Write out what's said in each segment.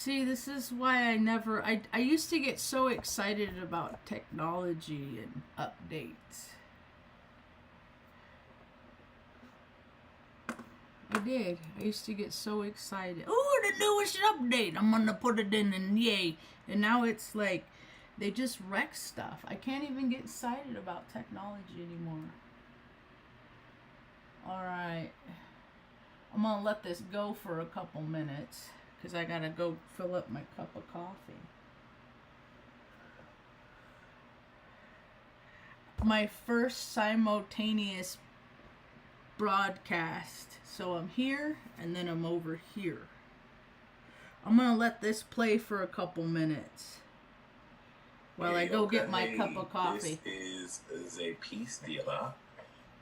See, this is why I used to get so excited about technology and updates. I did. I used to get so excited. Oh, the newest update. I'm gonna put it in and yay. And now it's like they just wreck stuff. I can't even get excited about technology anymore. Alright. I'm gonna let this go for a couple minutes because I gotta go fill up my cup of coffee. My first simultaneous broadcast. So I'm here and then I'm over here. I'm gonna let this play for a couple minutes while I go get my cup of coffee. This is a peace dealer,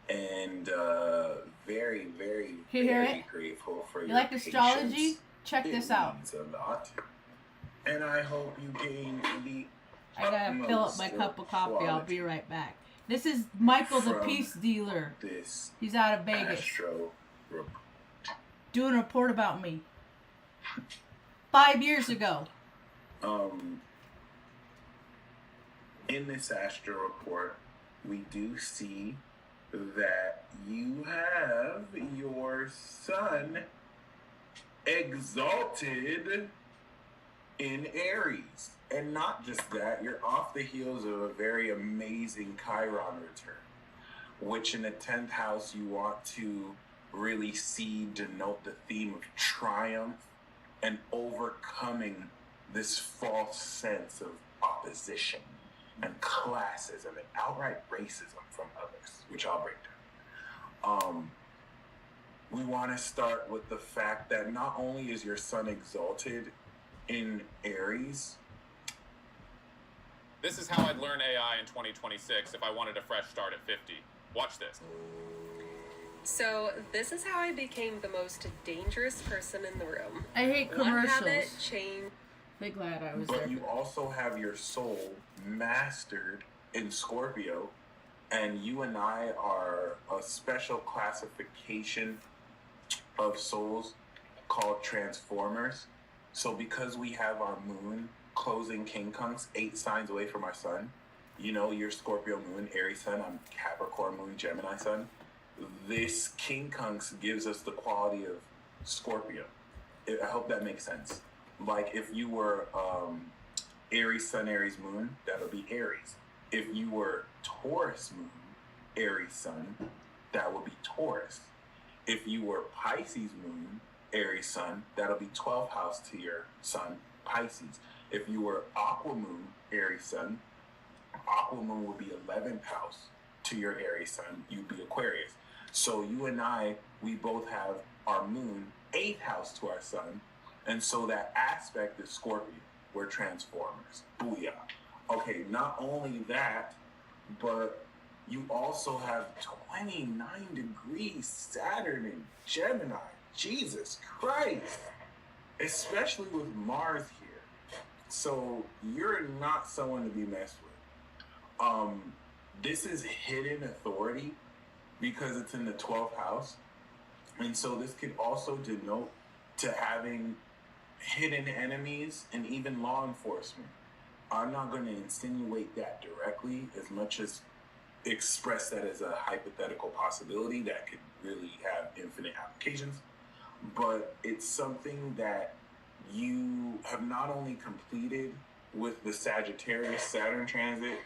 and very, very, very grateful for your You like patience. astrology? Check It this out. means a lot, and I hope you gain the. I gotta fill up my cup of coffee. I'll be right back. This is Michael the Peace Dealer. He's out of Vegas. Doing a report about me. 5 years ago. In this astro report, we do see that you have your sun exalted in Aries. And not just that, you're off the heels of a very amazing Chiron return, which in the 10th house you want to really see denote the theme of triumph and overcoming this false sense of opposition and classism and outright racism from others, which I'll break down. We want to start with the fact that not only is your sun exalted in Aries. This is how I'd learn AI in 2026 if I wanted a fresh start at 50. Watch this. So this is how I became the most dangerous person in the room. I hate commercials. One habit change. Be glad I was but there. But you also have your soul mastered in Scorpio, and you and I are a special classification of souls called Transformers. So because we have our moon closing quincunx 8 signs away from our sun, you know, your Scorpio moon, Aries sun, I'm Capricorn moon, Gemini sun. This quincunx gives us the quality of Scorpio. I hope that makes sense. Like if you were Aries sun, Aries moon, that'll be Aries. If you were Taurus moon, Aries sun, that would be Taurus. If you were Pisces moon, Aries sun, that'll be 12th house to your sun, Pisces. If you were Aqua moon, Aries sun, Aqua moon would be 11th house to your Aries sun, you'd be Aquarius. So you and I, we both have our moon 8th house to our sun, and so that aspect is Scorpio. We're Transformers. Booyah. Okay, not only that, but you also have 29 degrees Saturn in Gemini. Jesus Christ. Especially with Mars here. So you're not someone to be messed with. This is hidden authority because it's in the 12th house. And so this could also denote to having hidden enemies and even law enforcement. I'm not going to insinuate that directly as much as express that as a hypothetical possibility that could really have infinite applications. But it's something that you have not only completed with the Sagittarius Saturn transit,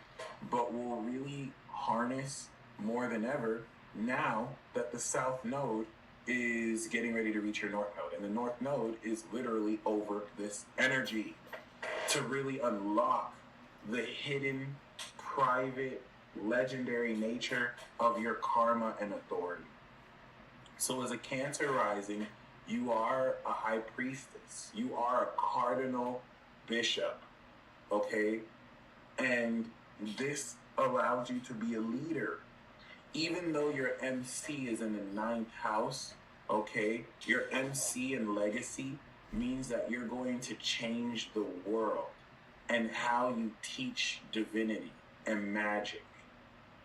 but will really harness more than ever now that the South Node is getting ready to reach your North Node. And the North Node is literally over this energy to really unlock the hidden, private, legendary nature of your karma and authority. So as a Cancer rising, you are a high priestess. You are a cardinal bishop, okay? And this allows you to be a leader. Even though your MC is in the 9th house, okay? Your MC and legacy means that you're going to change the world and how you teach divinity and magic,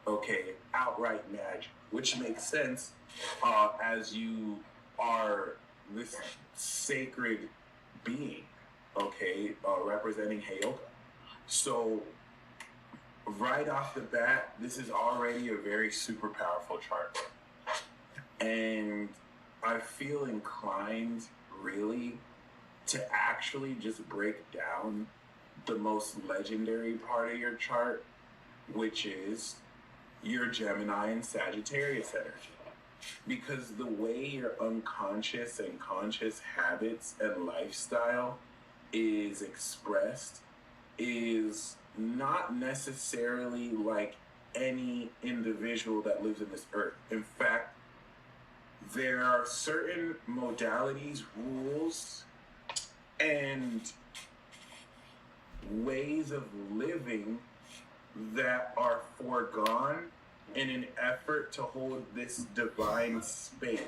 okay? Outright magic, which makes sense as you are this sacred being, okay, representing Heyoka. So right off the bat, this is already a very super powerful chart. And I feel inclined, really, to actually just break down the most legendary part of your chart, which is your Gemini and Sagittarius energy. Because the way your unconscious and conscious habits and lifestyle is expressed is not necessarily like any individual that lives in this earth. In fact, there are certain modalities, rules, and ways of living that are foregone in an effort to hold this divine space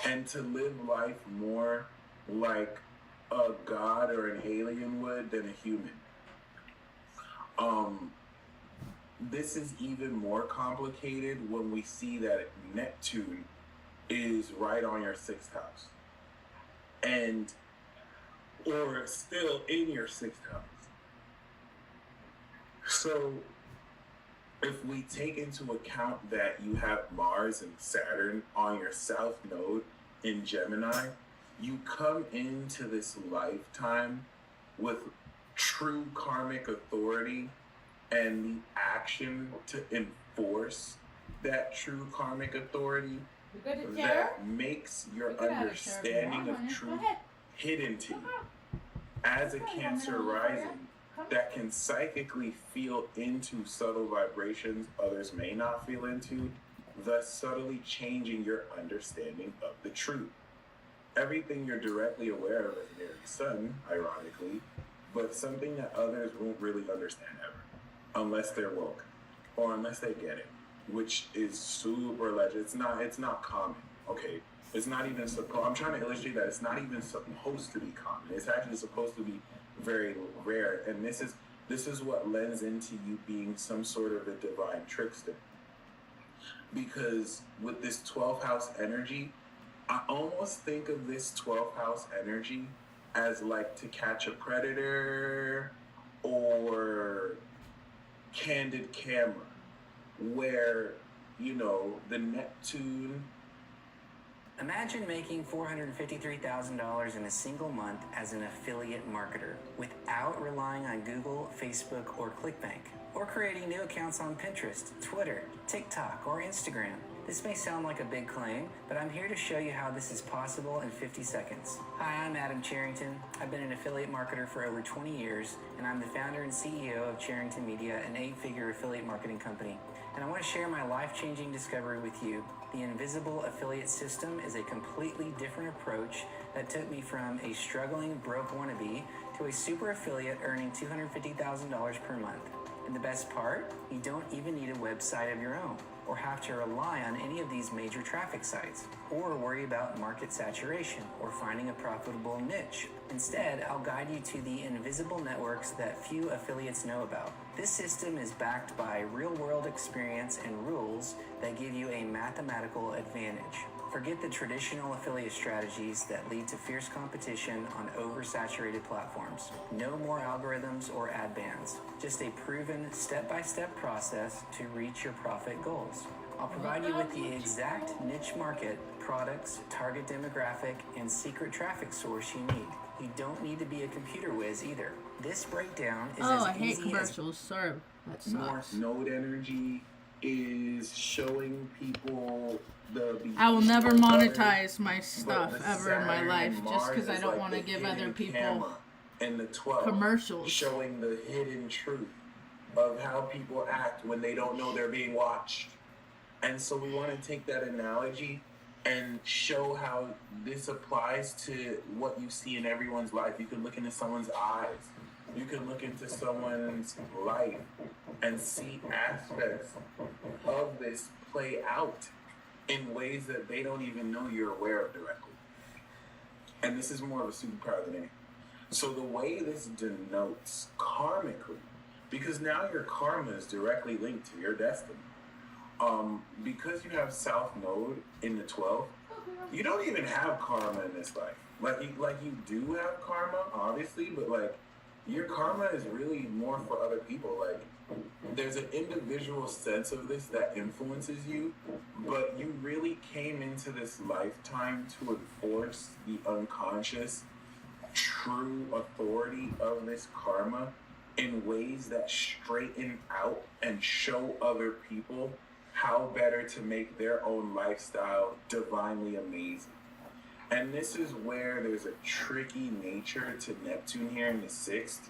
and to live life more like a god or an alien would than a human. This is even more complicated when we see that Neptune is right on your 6th house, and or still in your 6th house. So if we take into account that you have Mars and Saturn on your south node in Gemini, you come into this lifetime with true karmic authority and the action to enforce that true karmic authority that makes your understanding of truth hidden to you. As a Cancer rising that can psychically feel into subtle vibrations others may not feel into, thus subtly changing your understanding of the truth. Everything you're directly aware of is near the sun, ironically, but something that others won't really understand ever, unless they're woke, or unless they get it, which is super legend. It's not common, okay? It's not even I'm trying to illustrate that it's not even supposed to be common. It's actually supposed to be very rare, and this is what lends into you being some sort of a divine trickster. Because with this 12th house energy, I almost think of this 12th house energy as like To Catch a Predator or Candid Camera, where, you know, the Neptune. Imagine making $453,000 in a single month as an affiliate marketer without relying on Google, Facebook, or ClickBank, or creating new accounts on Pinterest, Twitter, TikTok, or Instagram. This may sound like a big claim, but I'm here to show you how this is possible in 50 seconds. Hi, I'm Adam Charrington. I've been an affiliate marketer for over 20 years, and I'm the founder and CEO of Charrington Media, an 8-figure affiliate marketing company. And I want to share my life-changing discovery with you. The invisible affiliate system is a completely different approach that took me from a struggling broke wannabe to a super affiliate earning $250,000 per month. And the best part, you don't even need a website of your own or have to rely on any of these major traffic sites or worry about market saturation or finding a profitable niche. Instead, I'll guide you to the invisible networks that few affiliates know about. This system is backed by real-world experience and rules that give you a mathematical advantage. Forget the traditional affiliate strategies that lead to fierce competition on oversaturated platforms. No more algorithms or ad bans. Just a proven step-by-step process to reach your profit goals. I'll provide you with the exact niche market, products, target demographic, and secret traffic source you need. You don't need to be a computer whiz either. This breakdown is I as hate easy commercials. Sorry, that sucks. North Node energy is showing people I will never beginning of monetize my stuff but the ever in my Saturn life and just because Mars I is don't like want to the give hidden other people camera, and the 12 commercials. showing the hidden truth of how people act when they don't know they're being watched. And so we want to take that analogy and show how this applies to what you see in everyone's life. You can look into someone's eyes. You can look into someone's life and see aspects of this play out in ways that they don't even know you're aware of directly. And this is more of a superpower than anything. So the way this denotes karmically, because now your karma is directly linked to your destiny. Because you have South Node in the 12th, you don't even have karma in this life. you do have karma, obviously, but like your karma is really more for other people. Like there's an individual sense of this that influences you, but you really came into this lifetime to enforce the unconscious true authority of this karma in ways that straighten out and show other people how better to make their own lifestyle divinely amazing. And this is where there's a tricky nature to Neptune here in the sixth,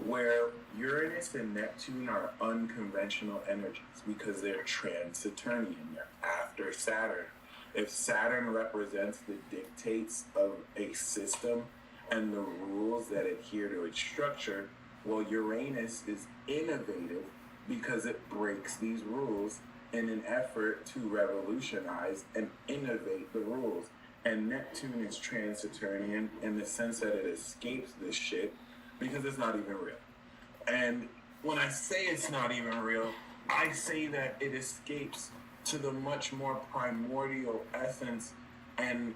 where Uranus and Neptune are unconventional energies because they're trans-Saturnian, they're after Saturn. If Saturn represents the dictates of a system and the rules that adhere to its structure, well, Uranus is innovative because it breaks these rules in an effort to revolutionize and innovate the rules. And Neptune is trans-Saturnian in the sense that it escapes this shit because it's not even real. And when I say it's not even real, I say that it escapes to the much more primordial essence and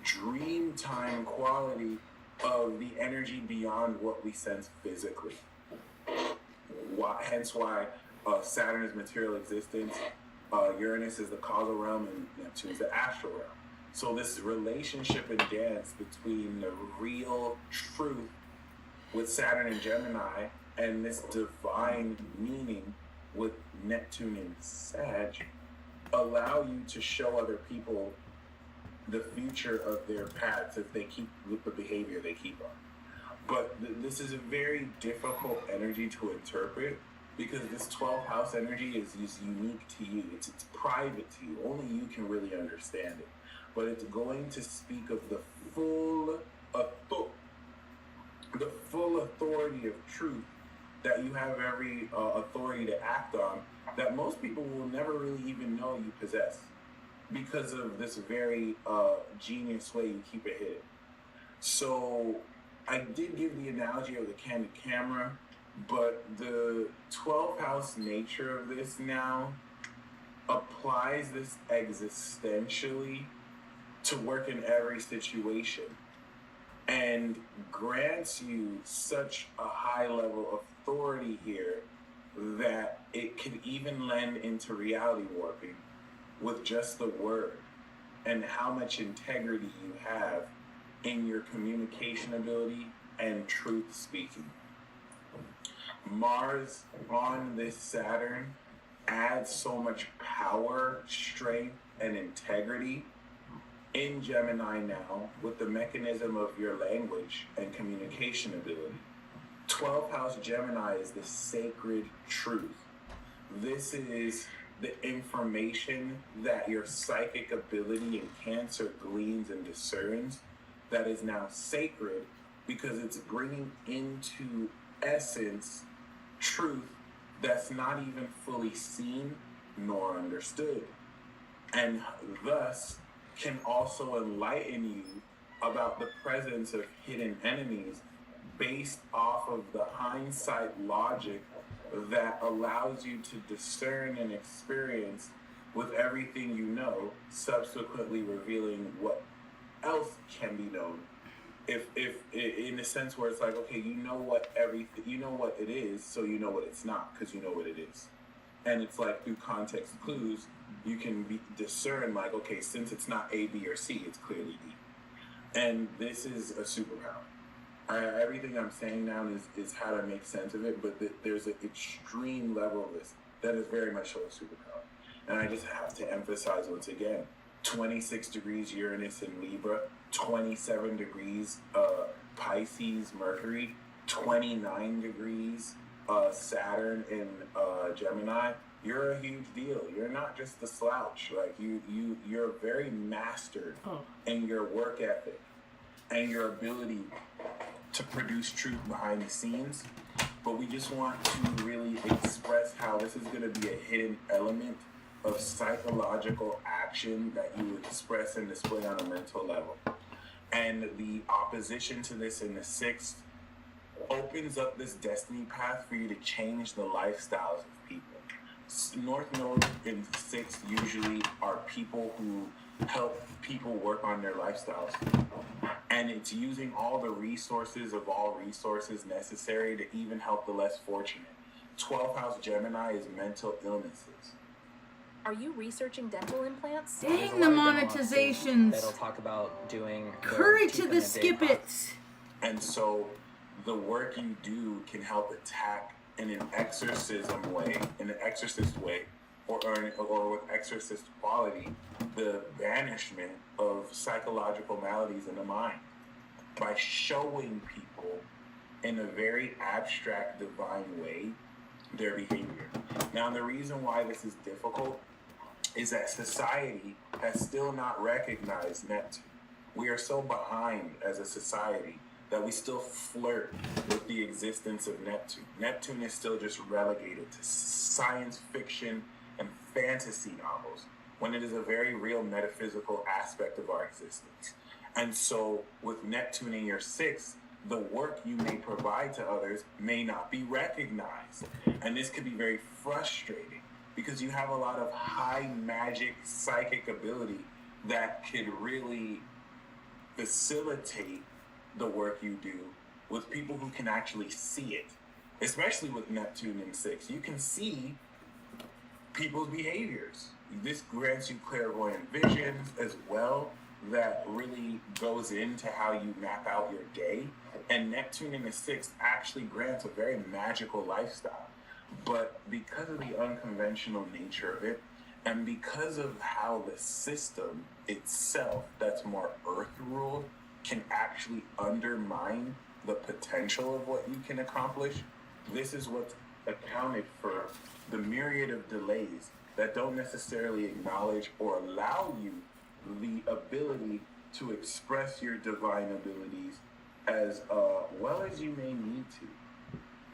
dream time quality of the energy beyond what we sense physically. Hence why Saturn is material existence, Uranus is the causal realm, and Neptune is the astral realm. So this relationship and dance between the real truth with Saturn and Gemini and this divine meaning with Neptune and Sag allow you to show other people the future of their paths if they keep with the behavior they keep on. But this is a very difficult energy to interpret because this 12th house energy is unique to you. It's private to you. Only you can really understand it. But it's going to speak of the full authority of truth that you have every authority to act on that most people will never really even know you possess because of this very genius way you keep it hidden. So I did give the analogy of the candid camera, but the 12th house nature of this now applies this existentially to work in every situation and grants you such a high level of authority here that it could even lend into reality warping with just the word and how much integrity you have in your communication ability and truth speaking. Mars on this Saturn adds so much power, strength, and integrity in Gemini now with the mechanism of your language and communication ability. 12th house Gemini is the sacred truth. This is the information that your psychic ability in Cancer gleans and discerns that is now sacred because it's bringing into essence truth that's not even fully seen nor understood, and thus can also enlighten you about the presence of hidden enemies based off of the hindsight logic that allows you to discern and experience with everything you know, subsequently revealing what else can be known. If in a sense where it's like, okay, you know what it is, so you know what it's not, because you know what it is. And it's like through context clues, you can discern like, okay, since it's not A, B, or C, it's clearly D. And this is a superpower. Everything I'm saying now is how to make sense of it, but there's an extreme level of this that is very much so a superpower. And I just have to emphasize once again, 26 degrees Uranus in Libra, 27 degrees Pisces Mercury, 29 degrees Saturn in Gemini. You're a huge deal. You're not just a slouch. Like you're very mastered in your work ethic and your ability to produce truth behind the scenes. But we just want to really express how this is going to be a hidden element of psychological action that you express and display on a mental level. And the opposition to this in the sixth opens up this destiny path for you to change the lifestyles of people. North Node in the sixth usually are people who help people work on their lifestyles. And it's using all the resources of all resources necessary to even help the less fortunate. 12th house Gemini is mental illnesses. Are you researching dental implants? Dang, There's a the lot of dental offices monetizations. that'll talk about doing Curry their to teeth the in a day skip pro- it. And so the work you do can help attack in an exorcism way, in an exorcist way, or with exorcist quality, the banishment of psychological maladies in the mind by showing people in a very abstract, divine way their behavior. Now, the reason why this is difficult is that society has still not recognized Neptune. We are so behind as a society that we still flirt with the existence of Neptune. Neptune is still just relegated to science fiction and fantasy novels, when it is a very real metaphysical aspect of our existence. And so with Neptune in your sixth, the work you may provide to others may not be recognized. And this could be very frustrating because you have a lot of high magic psychic ability that could really facilitate the work you do with people who can actually see it. Especially with Neptune in six, you can see people's behaviors. This grants you clairvoyant visions as well that really goes into how you map out your day. And Neptune in the sixth actually grants a very magical lifestyle. But because of the unconventional nature of it, and because of how the system itself, that's more earth ruled, can actually undermine the potential of what you can accomplish, this is what's accounted for the myriad of delays that don't necessarily acknowledge or allow you the ability to express your divine abilities as well as you may need to.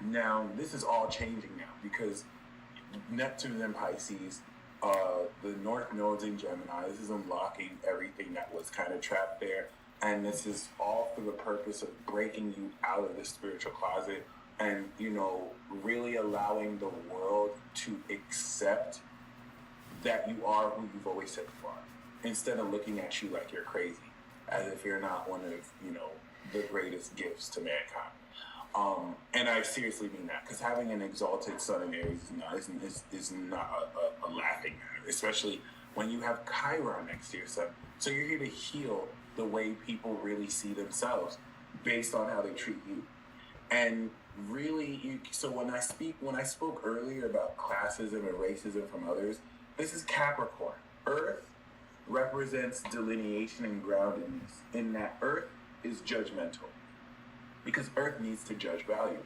Now, this is all changing now because Neptune in Pisces, the North Node's in Gemini. This is unlocking everything that was kind of trapped there. And this is all for the purpose of breaking you out of the spiritual closet and, you know, really allowing the world to accept that you are who you've always said you are, instead of looking at you like you're crazy, as if you're not one of, you know, the greatest gifts to mankind. And I seriously mean that, because having an exalted sun in Aries is not a laughing matter, especially when you have Chiron next to your sun. So you're here to heal the way people really see themselves based on how they treat you. And really, so when I spoke earlier about classism and racism from others, this is Capricorn. Earth represents delineation and groundedness, in that Earth is judgmental, because Earth needs to judge value.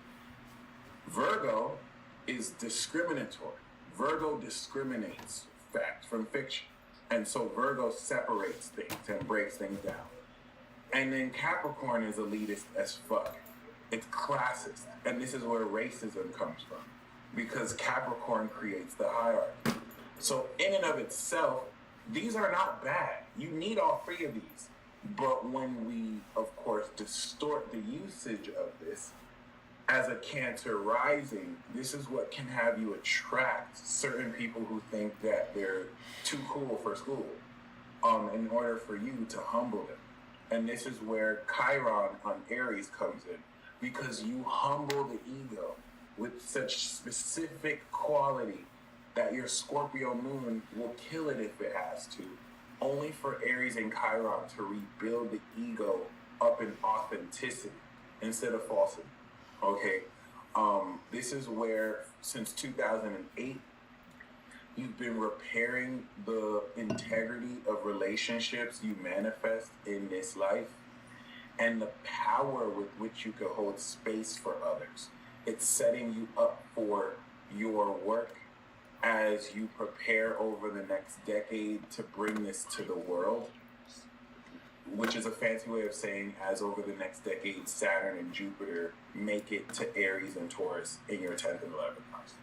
Virgo is discriminatory. Virgo discriminates fact from fiction. And so Virgo separates things and breaks things down. And then Capricorn is elitist as fuck. It's classist. And this is where racism comes from, because Capricorn creates the hierarchy. So in and of itself, these are not bad. You need all three of these. But when we, of course, distort the usage of this as a Cancer rising, this is what can have you attract certain people who think that they're too cool for school, in order for you to humble them. And this is where Chiron on Aries comes in, because you humble the ego with such specific quality that your Scorpio moon will kill it if it has to, only for Aries and Chiron to rebuild the ego up in authenticity instead of falsity. Okay, this is where, since 2008, you've been repairing the integrity of relationships you manifest in this life and the power with which you can hold space for others. It's setting you up for your work as you prepare over the next decade to bring this to the world, which is a fancy way of saying as over the next decade, Saturn and Jupiter make it to Aries and Taurus in your 10th and 11th house.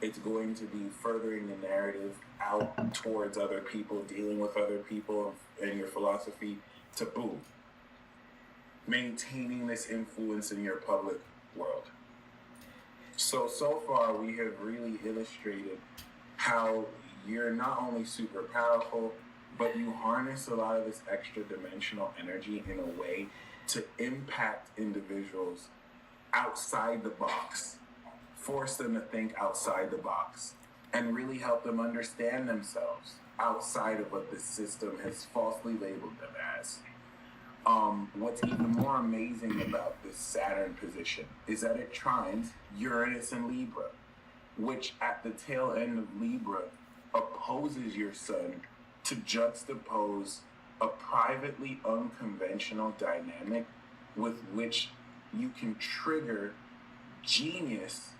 It's going to be furthering the narrative out towards other people, dealing with other people and your philosophy to boom, maintaining this influence in your public world. So far we have really illustrated how you're not only super powerful, but you harness a lot of this extra dimensional energy in a way to impact individuals outside the box, force them to think outside the box, and really help them understand themselves outside of what the system has falsely labeled them as. What's even more amazing about this Saturn position is that it trines Uranus and Libra, which at the tail end of Libra opposes your sun to juxtapose a privately unconventional dynamic with which you can trigger genius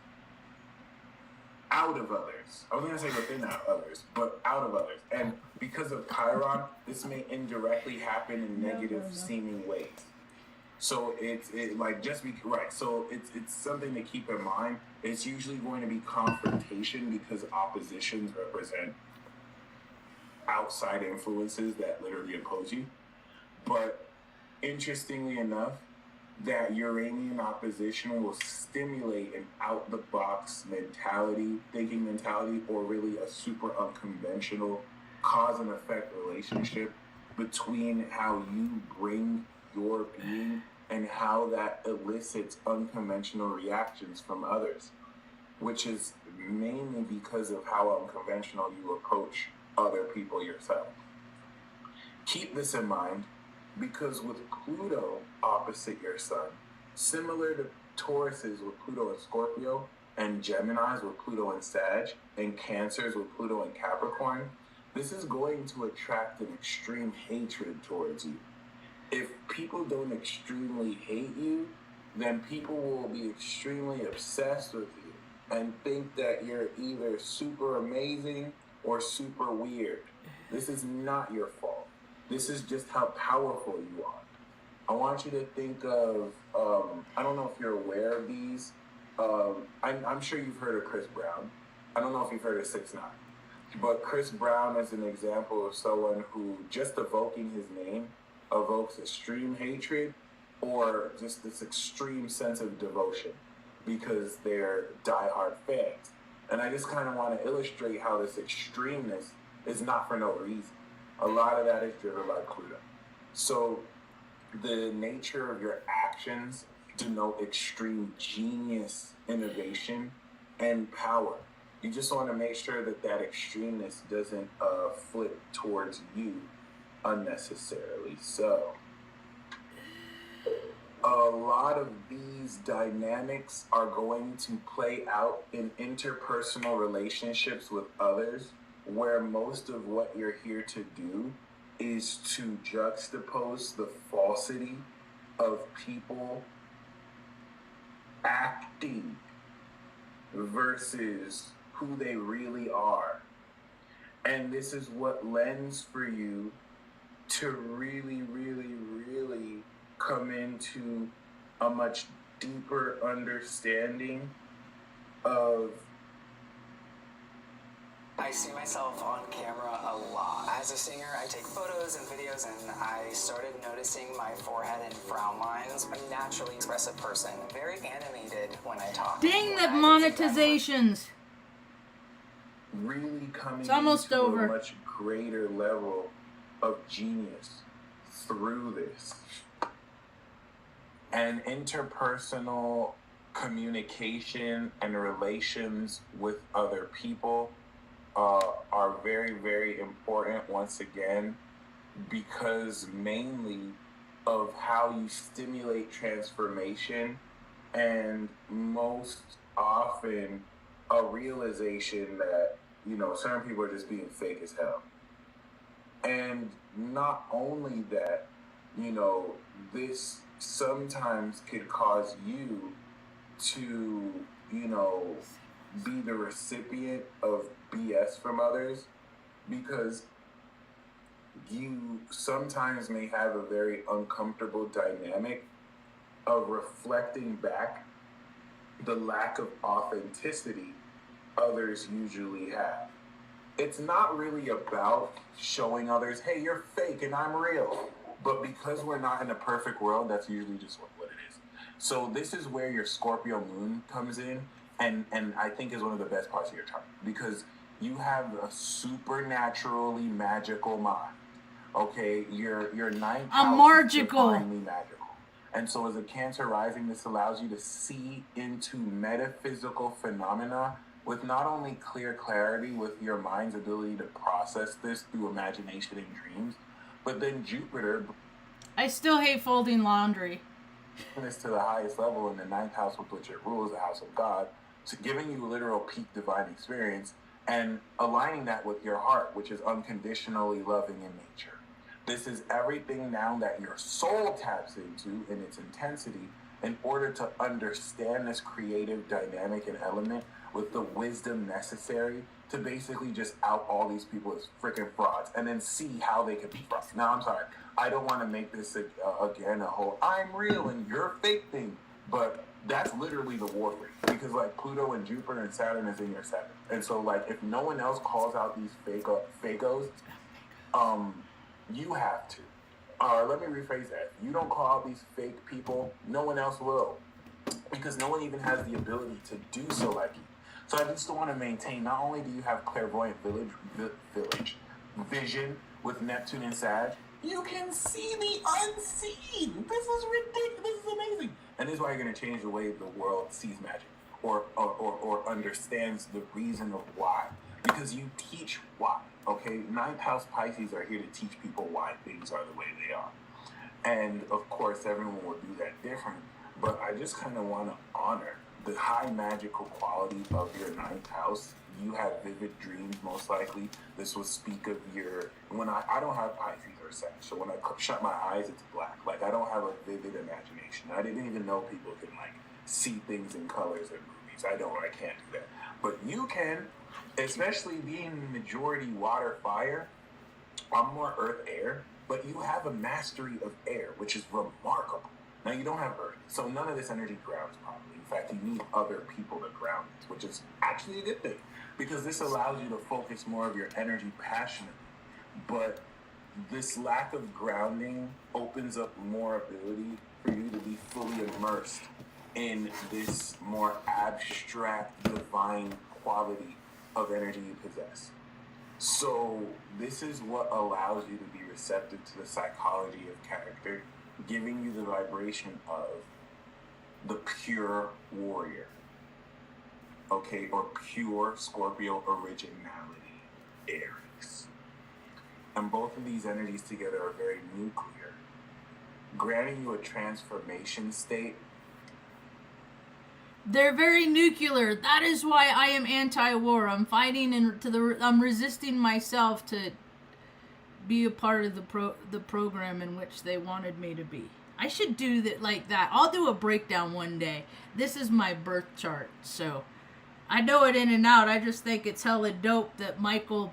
out of others. I was going to say within others, but out of others. And because of Chiron, this may indirectly happen in negative seeming ways. So it's something to keep in mind. It's usually going to be confrontation because oppositions represent outside influences that literally oppose you. But interestingly enough, that Uranian opposition will stimulate an out-the-box thinking mentality, or really a super unconventional cause and effect relationship between how you bring your being and how that elicits unconventional reactions from others, which is mainly because of how unconventional you approach other people yourself. Keep this in mind, because with Pluto opposite your sun, similar to Tauruses with Pluto and Scorpio, and Geminis with Pluto and Sag, and Cancers with Pluto and Capricorn, this is going to attract an extreme hatred towards you. If people don't extremely hate you, then people will be extremely obsessed with you and think that you're either super amazing or super weird. This is not your fault. This is just how powerful you are. I want you to think of, I don't know if you're aware of these. I'm sure you've heard of Chris Brown. I don't know if you've heard of 6ix9ine. But Chris Brown is an example of someone who just evoking his name evokes extreme hatred or just this extreme sense of devotion because they're diehard fans. And I just kind of want to illustrate how this extremeness is not for no reason. A lot of that is driven by Pluto. So the nature of your actions denote extreme genius, innovation, and power. You just want to make sure that that extremeness doesn't flip towards you unnecessarily. So a lot of these dynamics are going to play out in interpersonal relationships with others, where most of what you're here to do is to juxtapose the falsity of people acting versus who they really are. And this is what lends for you to really, really, really come into a much deeper understanding of... I see myself on camera a lot. As a singer, I take photos and videos, and I started noticing my forehead and frown lines. I'm a naturally expressive person, very animated when I talk. Dang the monetizations! Really coming It's almost into over. a much greater level of genius through this. And interpersonal communication and relations with other people are very, very important once again, because mainly of how you stimulate transformation, and most often a realization that, you know, certain people are just being fake as hell. And not only that, you know, this sometimes could cause you to, you know, be the recipient of BS from others, because you sometimes may have a very uncomfortable dynamic of reflecting back the lack of authenticity others usually have. It's not really about showing others, hey, you're fake and I'm real. But because we're not in a perfect world, that's usually just what it is. So this is where your Scorpio moon comes in, and I think is one of the best parts of your chart, because you have a supernaturally magical mind. Okay, your ninth I'm house is margical. divinely magical. And so as a Cancer rising, this allows you to see into metaphysical phenomena with not only clear clarity with your mind's ability to process this through imagination and dreams, but then Jupiter I still hate folding laundry. this to the highest level in the ninth house, with which it rules, the house of God, to giving you literal peak divine experience and aligning that with your heart, which is unconditionally loving in nature. This is everything now that your soul taps into in its intensity in order to understand this creative dynamic and element with the wisdom necessary to basically just out all these people as freaking frauds and then see how they can be frauds. Now, I'm sorry. I don't want to make this again a whole I'm real and you're fake thing, but that's literally the war for you, because like Pluto and Jupiter and Saturn is in your seventh, and so like if no one else calls out these fakos, you have to. Let me rephrase that. If you don't call out these fake people, no one else will, because no one even has the ability to do so like you. So I just want to maintain. Not only do you have clairvoyant vision with Neptune and Sag, you can see the unseen. This is ridiculous. This is amazing. And this is why you're going to change the way the world sees magic or understands the reason of why. Because you teach why. Okay? Ninth house Pisces are here to teach people why things are the way they are. And of course, everyone will do that different. But I just kind of want to honor the high magical quality of your ninth house. You have vivid dreams, most likely. This will speak of your... When I don't have Pisces or Sag, so when I shut my eyes, it's black. Like, I don't have a vivid imagination. I didn't even know people can, like, see things in colors in movies. I can't do that. But you can, especially being majority water, fire. I'm more earth, air, but you have a mastery of air, which is remarkable. Now, you don't have earth, so none of this energy grounds properly. In fact, you need other people to ground it, which is actually a good thing, because this allows you to focus more of your energy passionately. But this lack of grounding opens up more ability for you to be fully immersed in this more abstract, divine quality of energy you possess. So this is what allows you to be receptive to the psychology of character, giving you the vibration of the pure warrior, okay, or pure Scorpio originality, Aries. And both of these energies together are very nuclear, granting you a transformation state. They're very nuclear. That is why I am anti-war. I'm fighting I'm resisting myself to be a part of the program in which they wanted me to be. I should do that like that. I'll do a breakdown one day. This is my birth chart, so I know it in and out. I just think it's hella dope that Michael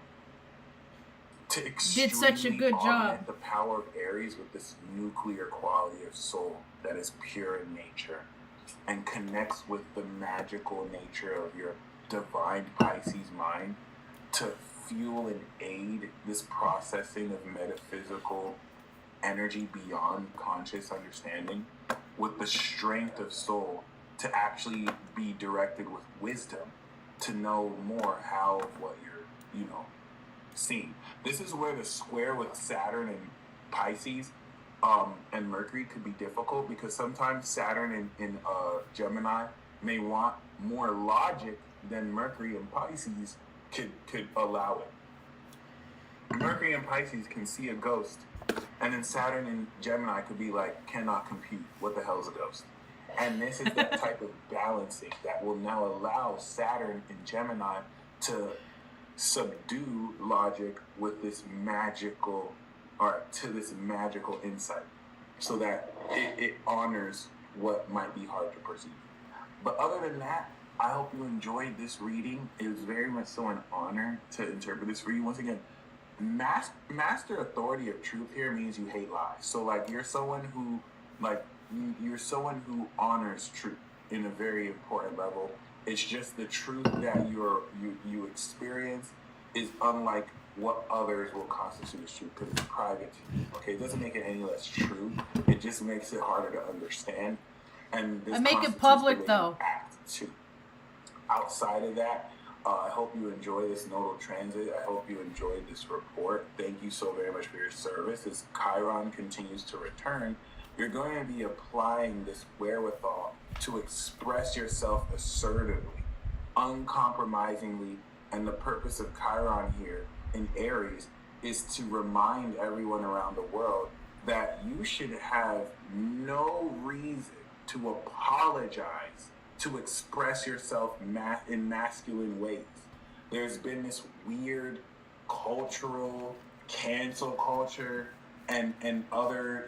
did such a good job. The power of Aries with this nuclear quality of soul that is pure in nature and connects with the magical nature of your divine Pisces mind to fuel and aid this processing of metaphysical energy beyond conscious understanding with the strength of soul to actually be directed with wisdom to know more how of what you're, seeing. This is where the square with Saturn and Pisces and Mercury could be difficult, because sometimes Saturn in Gemini may want more logic than Mercury and Pisces could allow it. Mercury and Pisces can see a ghost, and then Saturn and Gemini could be like, cannot compute. What the hell is a ghost? And this is the type of balancing that will now allow Saturn and Gemini to subdue logic with this magical, or to this magical insight, so that it honors what might be hard to perceive. But other than that, I hope you enjoyed this reading. It was very much so an honor to interpret this for you. Once again, master authority of truth here means you hate lies. So like you're someone who honors truth in a very important level. It's just the truth that you experience is unlike what others will constitute as truth, because it's private to you. Okay, it doesn't make it any less true. It just makes it harder to understand. And this I make it public though. Act too. Outside of that, I hope you enjoy this nodal transit. I hope you enjoyed this report. Thank you so very much for your service. As Chiron continues to return, you're going to be applying this wherewithal to express yourself assertively, uncompromisingly, and the purpose of Chiron here in Aries is to remind everyone around the world that you should have no reason to apologize to express yourself in masculine ways. There's been this weird cultural cancel culture and other,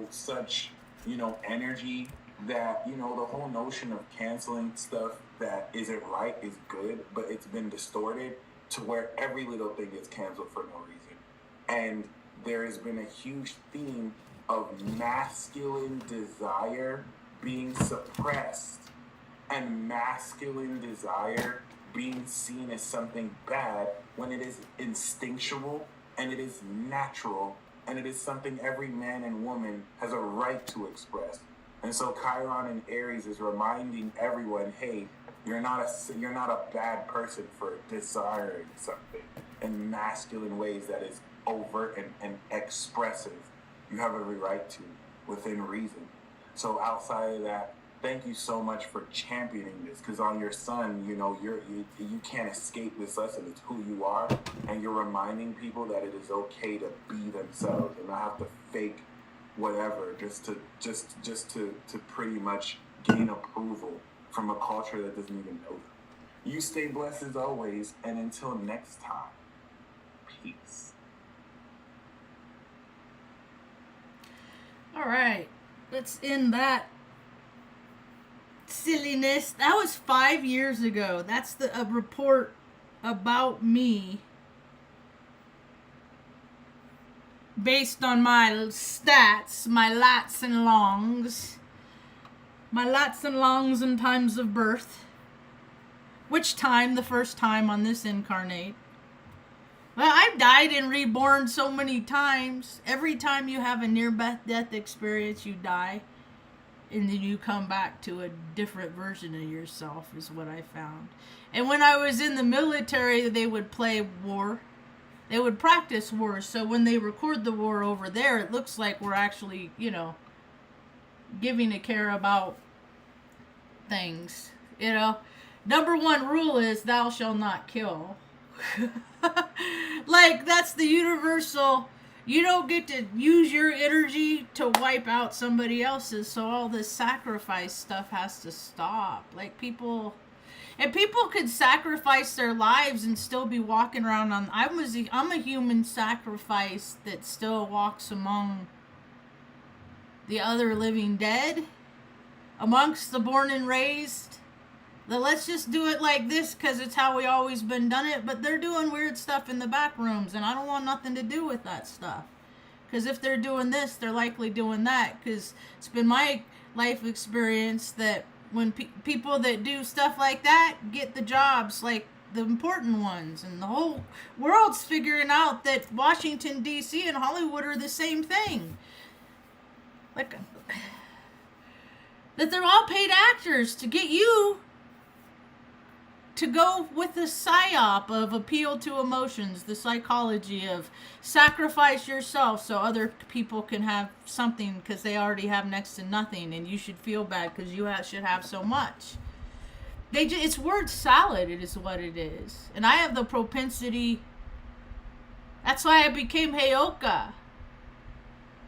such, energy that, the whole notion of canceling stuff that isn't right is good, but it's been distorted to where every little thing gets canceled for no reason. And there has been a huge theme of masculine desire being suppressed and masculine desire being seen as something bad when it is instinctual and it is natural and it is something every man and woman has a right to express. And so Chiron in Aries is reminding everyone, hey, you're not a bad person for desiring something in masculine ways that is overt and expressive. You have every right to, within reason. So outside of that, thank you so much for championing this, because on your sun, you can't escape this lesson. It's who you are, and you're reminding people that it is okay to be themselves and not have to fake whatever just to pretty much gain approval from a culture that doesn't even know them. You stay blessed as always, and until next time, peace. All right, let's end that silliness. That was 5 years ago. That's a report about me based on my stats, my lats and longs. My lats and longs and times of birth. Which time? The first time on this incarnate. Well, I've died and reborn so many times. Every time you have a near-death experience, you die. And then you come back to a different version of yourself, is what I found. And when I was in the military, they would play war. They would practice war. So when they record the war over there, it looks like we're actually, giving a care about things. Number one rule is thou shalt not kill. Like, that's the universal. You don't get to use your energy to wipe out somebody else's, so all this sacrifice stuff has to stop. Like, people could sacrifice their lives and still be walking around on. I'm a human sacrifice that still walks among the other living dead, amongst the born and raised. Let's just do it like this because it's how we always been done it. But they're doing weird stuff in the back rooms, and I don't want nothing to do with that stuff. Because if they're doing this, they're likely doing that. Because it's been my life experience that when people that do stuff like that get the jobs, like the important ones, and the whole world's figuring out that Washington, D.C. and Hollywood are the same thing. Like, that they're all paid actors to get you to go with the psyop of appeal to emotions, the psychology of sacrifice yourself so other people can have something because they already have next to nothing, and you should feel bad because you should have so much. It's word salad, it is what it is. And I have the propensity. That's why I became Heyoka.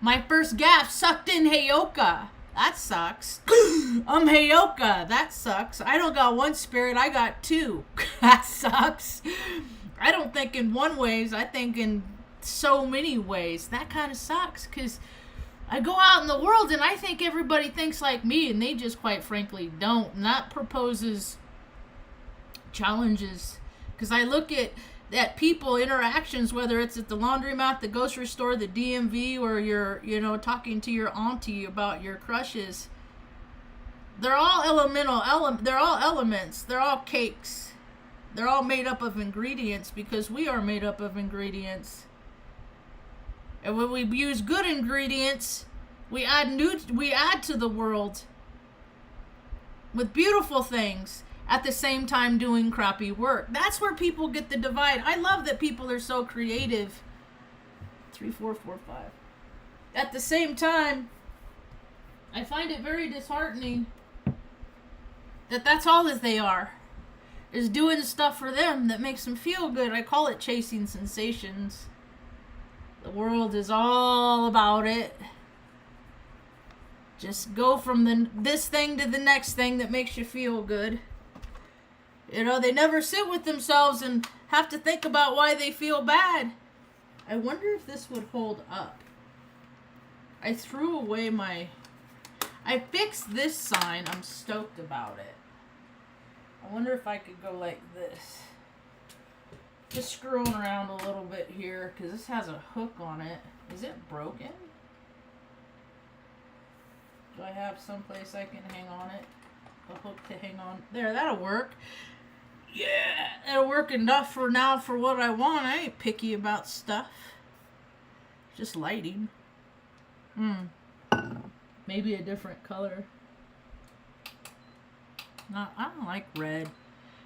My first gaff sucked in Heyoka. That sucks. I'm Heyoka. That sucks. I don't got one spirit. I got two. That sucks. I don't think in one ways. I think in so many ways. That kind of sucks because I go out in the world and I think everybody thinks like me, and they just quite frankly don't. And that proposes challenges because I look at people interactions, whether it's at the laundromat, the grocery store, the DMV, or you're talking to your auntie about your crushes. They're all they're all elements, they're all cakes, they're all made up of ingredients because we are made up of ingredients. And when we use good ingredients, we add to the world with beautiful things. at the same time doing crappy work. That's where people get the divide. I love that people are so creative. 3, 4, 4, 5. At the same time, I find it very disheartening that that's all that they are, is doing stuff for them that makes them feel good. I call it chasing sensations. The world is all about it. Just go from this thing to the next thing that makes you feel good. You know, they never sit with themselves and have to think about why they feel bad. I wonder if this would hold up. I threw away I fixed this sign. I'm stoked about it. I wonder if I could go like this. Just screwing around a little bit here because this has a hook on it. Is it broken? Do I have someplace I can hang on it? A hook to hang on. There, that'll work. Yeah, that'll work enough for now for what I want. I ain't picky about stuff. Just lighting. Maybe a different color. No, I don't like red.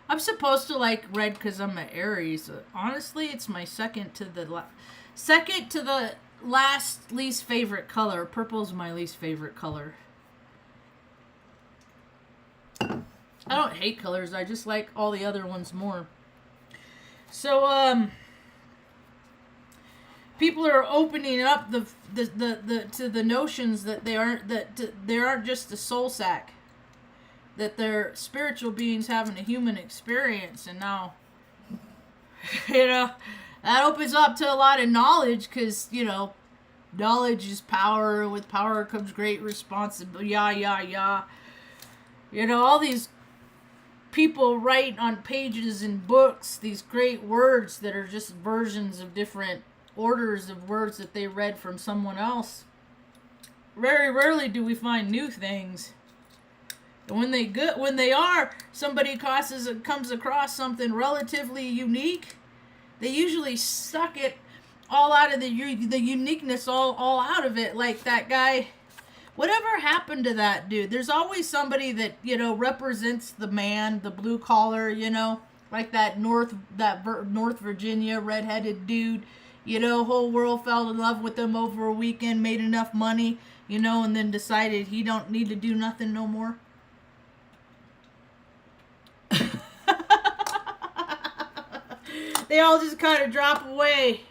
I'm supposed to like red because I'm an Aries. Honestly, it's my second to the last least favorite color. Purple's my least favorite color. I don't hate colors. I just like all the other ones more. So people are opening up to the notions that they aren't just a soul sack, that they're spiritual beings having a human experience. And now, you know, that opens up to a lot of knowledge because, you know, knowledge is power. With power comes great responsibility. You know, all these people write on pages in books these great words that are just versions of different orders of words that they read from someone else. Very rarely do we find new things. And when they are, somebody comes across something relatively unique, they usually suck it all out of the uniqueness all out of it. Like that guy, whatever happened to that dude? There's always somebody that, you know, represents the man, the blue collar, you know, like that North Virginia redheaded dude. You know, whole world fell in love with him over a weekend, made enough money, you know, and then decided he don't need to do nothing no more. They all just kind of drop away,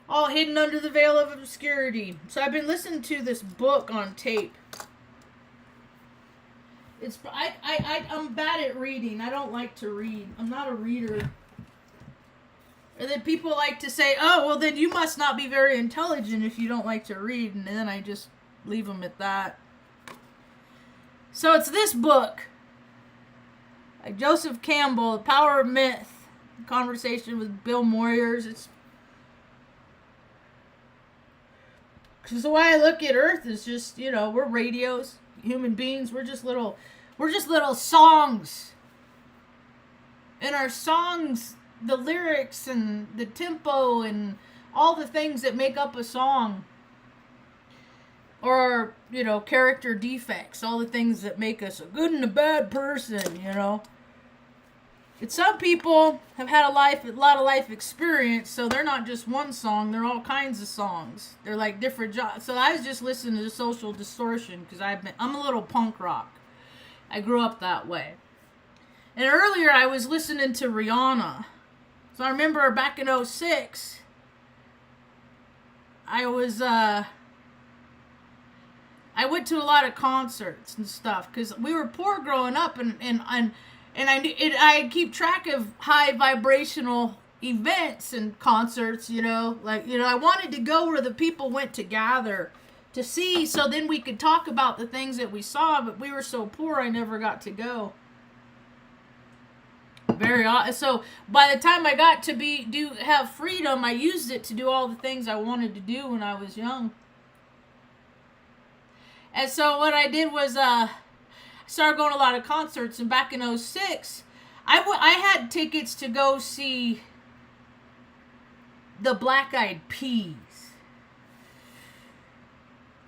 all hidden under the veil of obscurity. So I've been listening to this book on tape. I'm bad at reading. I don't like to read. I'm not a reader. And then people like to say, oh, well, then you must not be very intelligent if you don't like to read. And then I just leave them at that. So it's this book. By Joseph Campbell, The Power of Myth. Conversation with Bill Moyers. It's because the way I look at Earth is just, you know, we're radios, human beings. We're just little songs. And our songs, the lyrics and the tempo and all the things that make up a song, or, you know, character defects, all the things that make us a good and a bad person, you know. But some people have had a lot of life experience, so they're not just one song, they're all kinds of songs. They're like different jobs. So I was just listening to Social Distortion because I'm a little punk rock. I grew up that way. And earlier I was listening to Rihanna. So I remember back in 2006, I went to a lot of concerts and stuff because we were poor growing up, and I keep track of high vibrational events and concerts, you know, like, you know, I wanted to go where the people went to gather to see, so then we could talk about the things that we saw, but we were so poor I never got to go. So by the time I got to have freedom, I used it to do all the things I wanted to do when I was young. And so what I did was started going to a lot of concerts, and back in 2006, I had tickets to go see the Black Eyed Peas.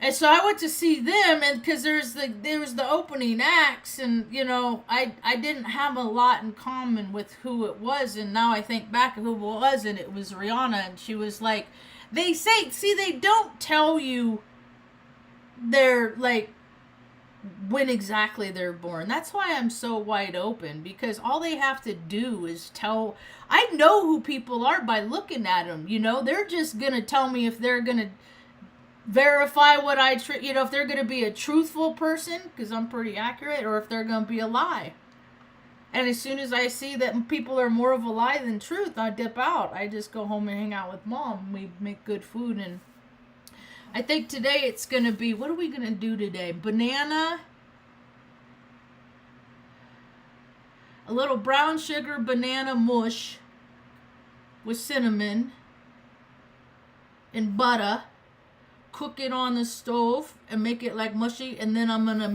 And so I went to see them, and because there was the opening acts, and I didn't have a lot in common with who it was, and now I think back of who it was, and it was Rihanna, and she was like, they don't tell you they're like when exactly they're born. That's why I'm so wide open, because all they have to do is tell. I know who people are by looking at them. They're just gonna tell me if they're gonna verify what if they're going to be a truthful person, because I'm pretty accurate, or if they're going to be a lie. And as soon as I see that people are more of a lie than truth, I dip out. I just go home and hang out with mom. We make good food. And I think today it's going to be, what are we going to do today? Banana, a little brown sugar banana mush with cinnamon and butter. Cook it on the stove and make it like mushy, and then I'm gonna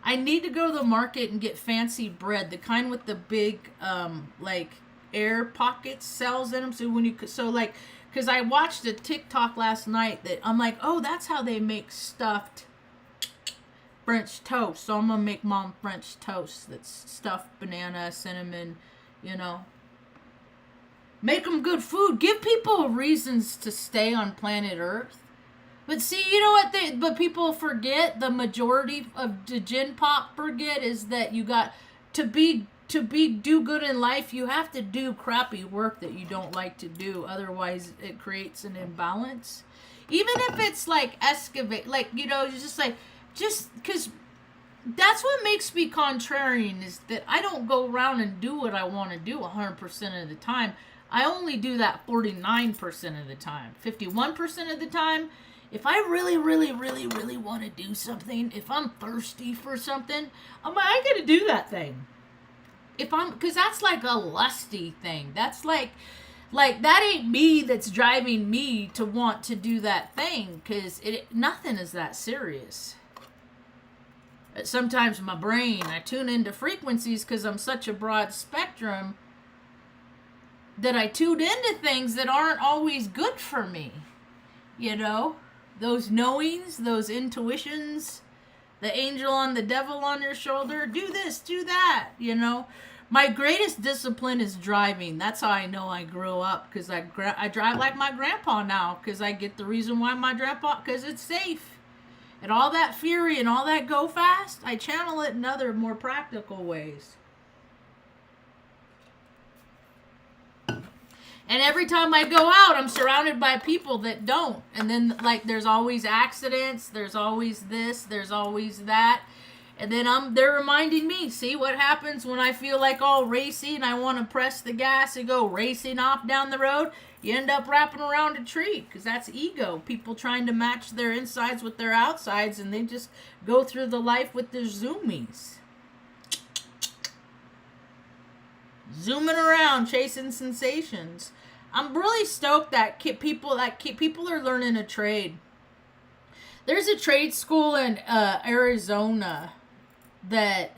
I need to go to the market and get fancy bread, the kind with the big like air pockets cells in them, because I watched a TikTok last night that I'm like, oh, that's how they make stuffed French toast. So I'm gonna make mom French toast that's stuffed banana, cinnamon, make them good food, give people reasons to stay on planet Earth. But see, you know what? But people forget, the majority of the Gen Pop forget, is that you got to do good in life. You have to do crappy work that you don't like to do. Otherwise, it creates an imbalance. Even if it's like excavate, just because that's what makes me contrarian, is that I don't go around and do what I want to do 100% of the time. I only do that 49% of the time. 51% of the time, if I really, really, really, really want to do something, if I'm thirsty for something, I gotta do that thing. Because that's like a lusty thing. That's like that ain't me that's driving me to want to do that thing, because nothing is that serious. Sometimes my brain, I tune into frequencies because I'm such a broad spectrum that I tune into things that aren't always good for me. Those knowings, those intuitions, the angel on the devil on your shoulder, do this, do that, My greatest discipline is driving. That's how I know I grew up, because I drive like my grandpa now, because I get the reason why my grandpa, because it's safe. And all that fury and all that go fast, I channel it in other more practical ways. And every time I go out, I'm surrounded by people that don't. And then, there's always accidents. There's always this. There's always that. And then they're reminding me, see what happens when I feel like all racy and I want to press the gas and go racing off down the road. You end up wrapping around a tree, because that's ego. People trying to match their insides with their outsides, and they just go through the life with their zoomies. Zooming around, chasing sensations. I'm really stoked that people are learning a trade. There's a trade school in Arizona that,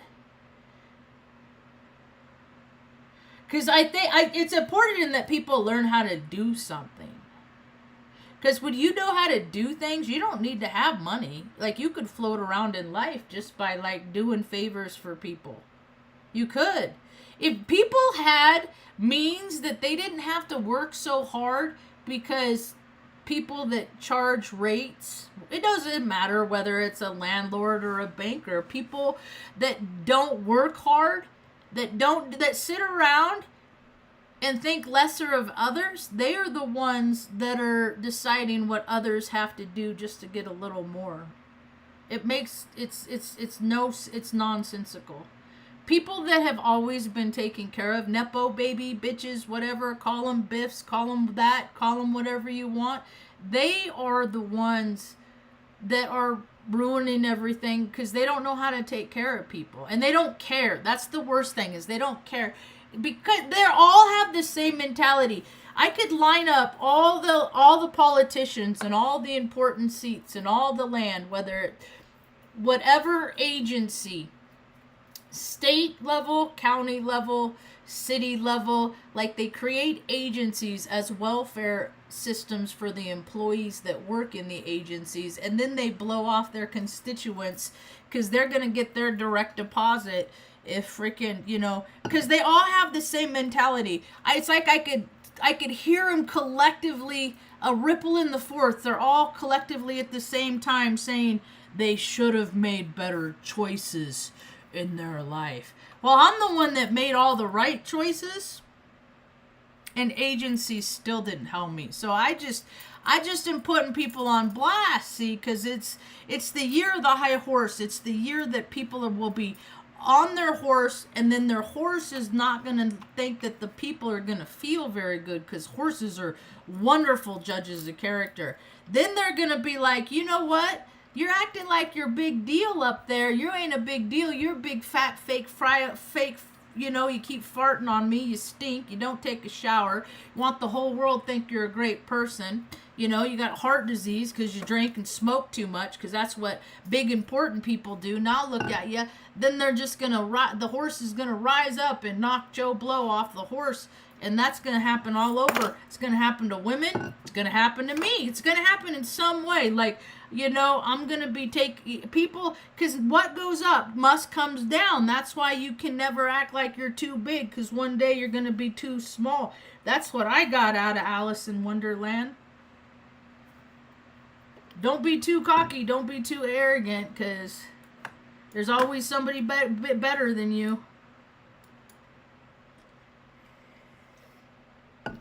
because I think it's important that people learn how to do something. Because when you know how to do things, you don't need to have money. You could float around in life just by doing favors for people. You could. If people had means that they didn't have to work so hard, because people that charge rates, it doesn't matter whether it's a landlord or a banker, people that don't work hard, that sit around and think lesser of others, they are the ones that are deciding what others have to do just to get a little more. It's nonsensical. People that have always been taken care of, nepo baby, bitches, whatever, call them biffs, call them that, call them whatever you want, they are the ones that are ruining everything, because they don't know how to take care of people. And they don't care. That's the worst thing, is they don't care. Because they all have the same mentality. I could line up all the politicians and all the important seats and all the land, whatever agency, state level, county level, city level. Like, they create agencies as welfare systems for the employees that work in the agencies, and then they blow off their constituents because they're going to get their direct deposit if freaking, you know, because they all have the same mentality. It's like I could hear them collectively, a ripple in the forest. They're all collectively at the same time saying they should have made better choices in their life. Well, I'm the one that made all the right choices, and agencies still didn't help me. So I just am putting people on blast, see, because it's the year of the high horse. It's the year that people will be on their horse, and then their horse is not going to think that the people are going to feel very good, because horses are wonderful judges of character. Then they're going to be like, you know what? You're acting like you're big deal up there. You ain't a big deal. You're big, fat, fake, you know, you keep farting on me. You stink. You don't take a shower. You want the whole world to think you're a great person. You know, you got heart disease because you drink and smoke too much, because that's what big, important people do. Now look at you. Then they're just going to, the horse is going to rise up and knock Joe Blow off the horse. And that's going to happen all over. It's going to happen to women. It's going to happen to me. It's going to happen in some way. Like, you know, I'm going to be people, because what goes up must comes down. That's why you can never act like you're too big, because one day you're going to be too small. That's what I got out of Alice in Wonderland. Don't be too cocky. Don't be too arrogant, because there's always somebody bit better than you.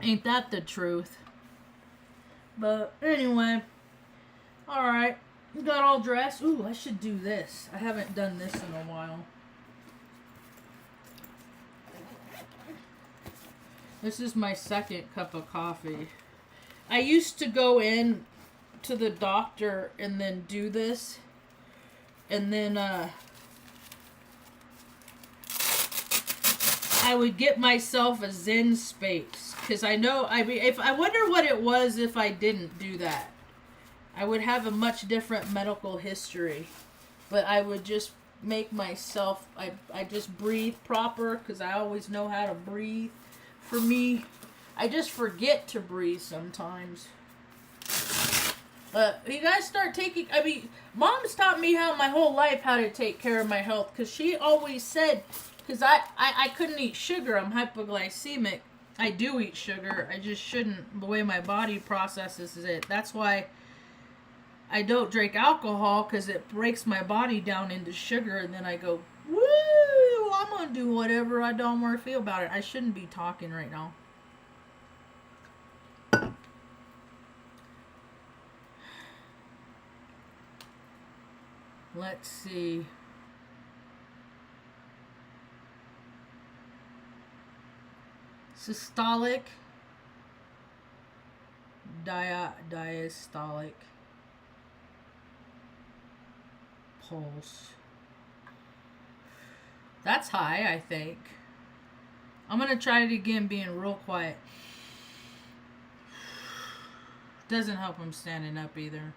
Ain't that the truth? But anyway, alright, got all dressed. Ooh, I should do this. I haven't done this in a while. This is my second cup of coffee. I used to go in to the doctor and then do this, and then I would get myself a Zen space, because I mean, if I wonder what it was if I didn't do that. I would have a much different medical history, but I would just make myself, I just breathe proper, because I always know how to breathe. For me, I just forget to breathe sometimes. But you guys start taking, I mean, Mom's taught me my whole life how to take care of my health, because she always said, because I couldn't eat sugar. I'm hypoglycemic. I do eat sugar. I just shouldn't, the way my body processes it. That's why I don't drink alcohol, because it breaks my body down into sugar, and then I go, woo, I'm going to do whatever I don't want to feel about it. I shouldn't be talking right now. Let's see. Systolic, diastolic pulse. That's high, I think. I'm going to try it again being real quiet. Doesn't help him standing up either.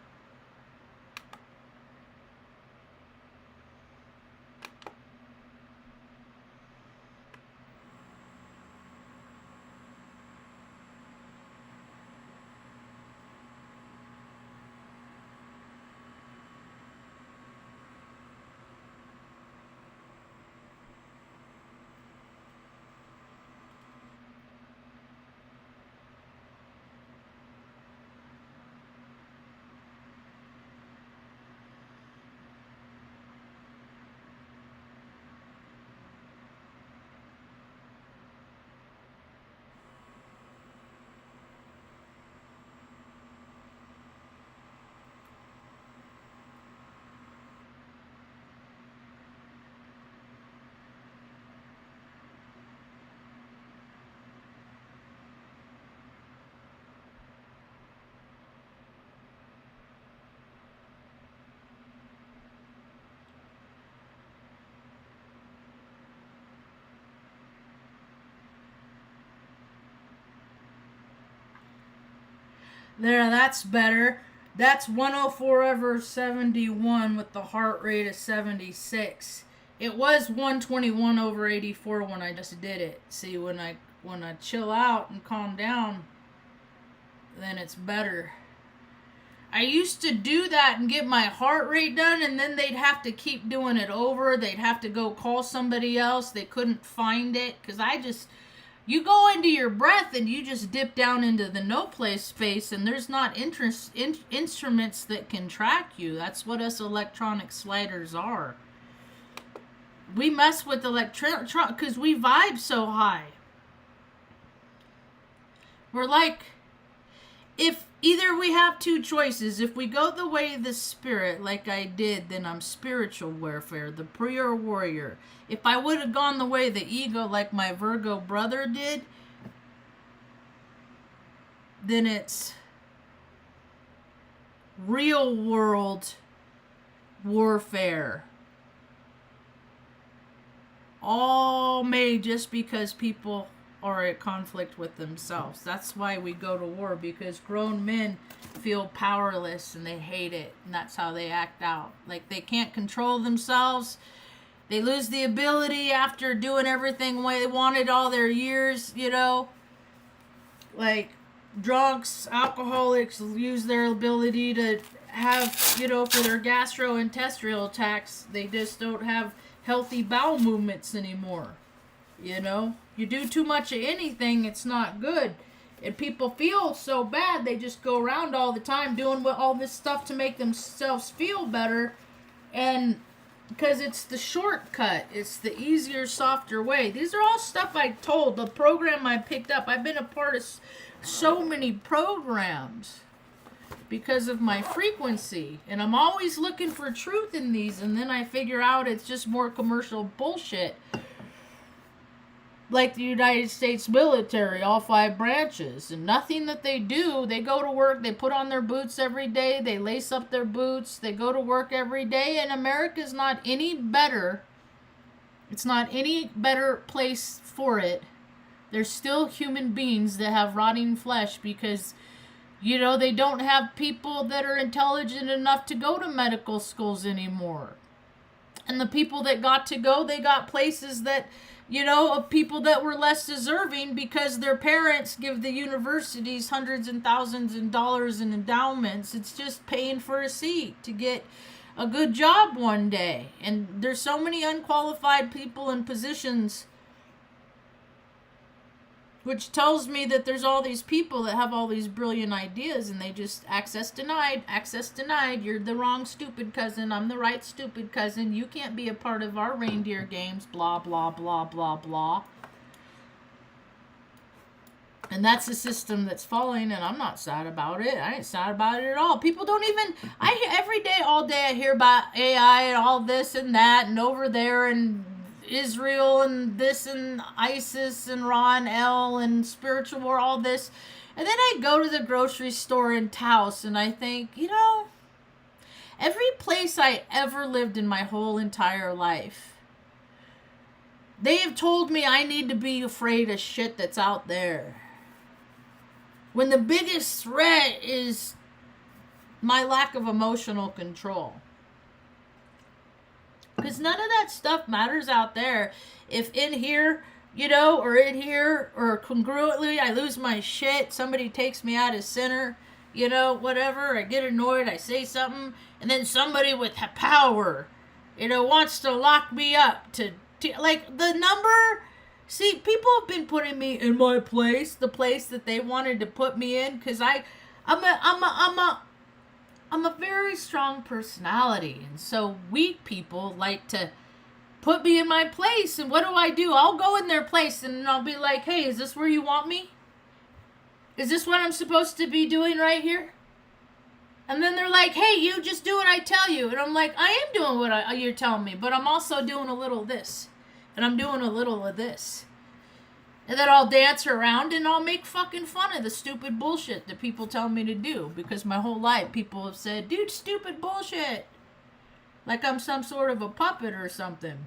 There, that's better. That's 104/71 with the heart rate of 76. It was 121 over 84 when I just did it. See, when I chill out and calm down, then it's better. I used to do that and get my heart rate done, and then they'd have to keep doing it over. They'd have to go call somebody else. They couldn't find it because you go into your breath and you just dip down into the no place space, and there's not instruments that can track you. That's what us electronic sliders are. We mess with electron because we vibe so high. We're like, if either we have two choices. If we go the way of the spirit, like I did, then I'm spiritual warfare, the prayer warrior. If I would have gone the way of the ego, like my Virgo brother did, then it's real world warfare. All made just because people are at conflict with themselves. That's why we go to war, because grown men feel powerless and they hate it, and that's how they act out. Like they can't control themselves. They lose the ability after doing everything the way they wanted all their years, you know. Like drunks, alcoholics use their ability to have, you know, for their gastrointestinal attacks, they just don't have healthy bowel movements anymore. You know, you do too much of anything, it's not good. And people feel so bad, they just go around all the time doing all this stuff to make themselves feel better. And because it's the shortcut, it's the easier, softer way. These are all stuff I told, the program I picked up. I've been a part of so many programs because of my frequency. And I'm always looking for truth in these, and then I figure out it's just more commercial bullshit. Like the United States military, all 5 branches, and nothing that they do, they go to work, they put on their boots every day, they lace up their boots, they go to work every day, and America's not any better. It's not any better place for it. There's still human beings that have rotting flesh because, you know, they don't have people that are intelligent enough to go to medical schools anymore. And the people that got to go, they got places that, you know, of people that were less deserving because their parents give the universities hundreds and thousands of dollars in endowments. It's just paying for a seat to get a good job one day. And there's so many unqualified people in positions, which tells me that there's all these people that have all these brilliant ideas and they just access denied. You're the wrong stupid cousin. I'm the right stupid cousin. You can't be a part of our reindeer games. Blah, blah, blah, blah, blah. And that's the system that's falling, and I'm not sad about it. I ain't sad about it at all. People don't even, every day, all day, I hear about AI and all this and that and over there and Israel and this and ISIS and Ra and El and spiritual war, all this. And then I go to the grocery store in Taos and I think, you know, every place I ever lived in my whole entire life, they have told me I need to be afraid of shit that's out there. When the biggest threat is my lack of emotional control. Because none of that stuff matters out there. If in here, you know, or in here, or congruently, I lose my shit, somebody takes me out of center, you know, whatever, I get annoyed, I say something, and then somebody with power, you know, wants to lock me up to like, the number, see, people have been putting me in my place, the place that they wanted to put me in, because I'm a very strong personality, and so weak people like to put me in my place. And what do? I'll go in their place and I'll be like, hey, is this where you want me? Is this what I'm supposed to be doing right here? And then they're like, hey, you just do what I tell you. And I'm like, I am doing what you're telling me, but I'm also doing a little of this, and I'm doing a little of this. And then I'll dance around and I'll make fucking fun of the stupid bullshit that people tell me to do. Because my whole life people have said, dude, stupid bullshit. Like I'm some sort of a puppet or something.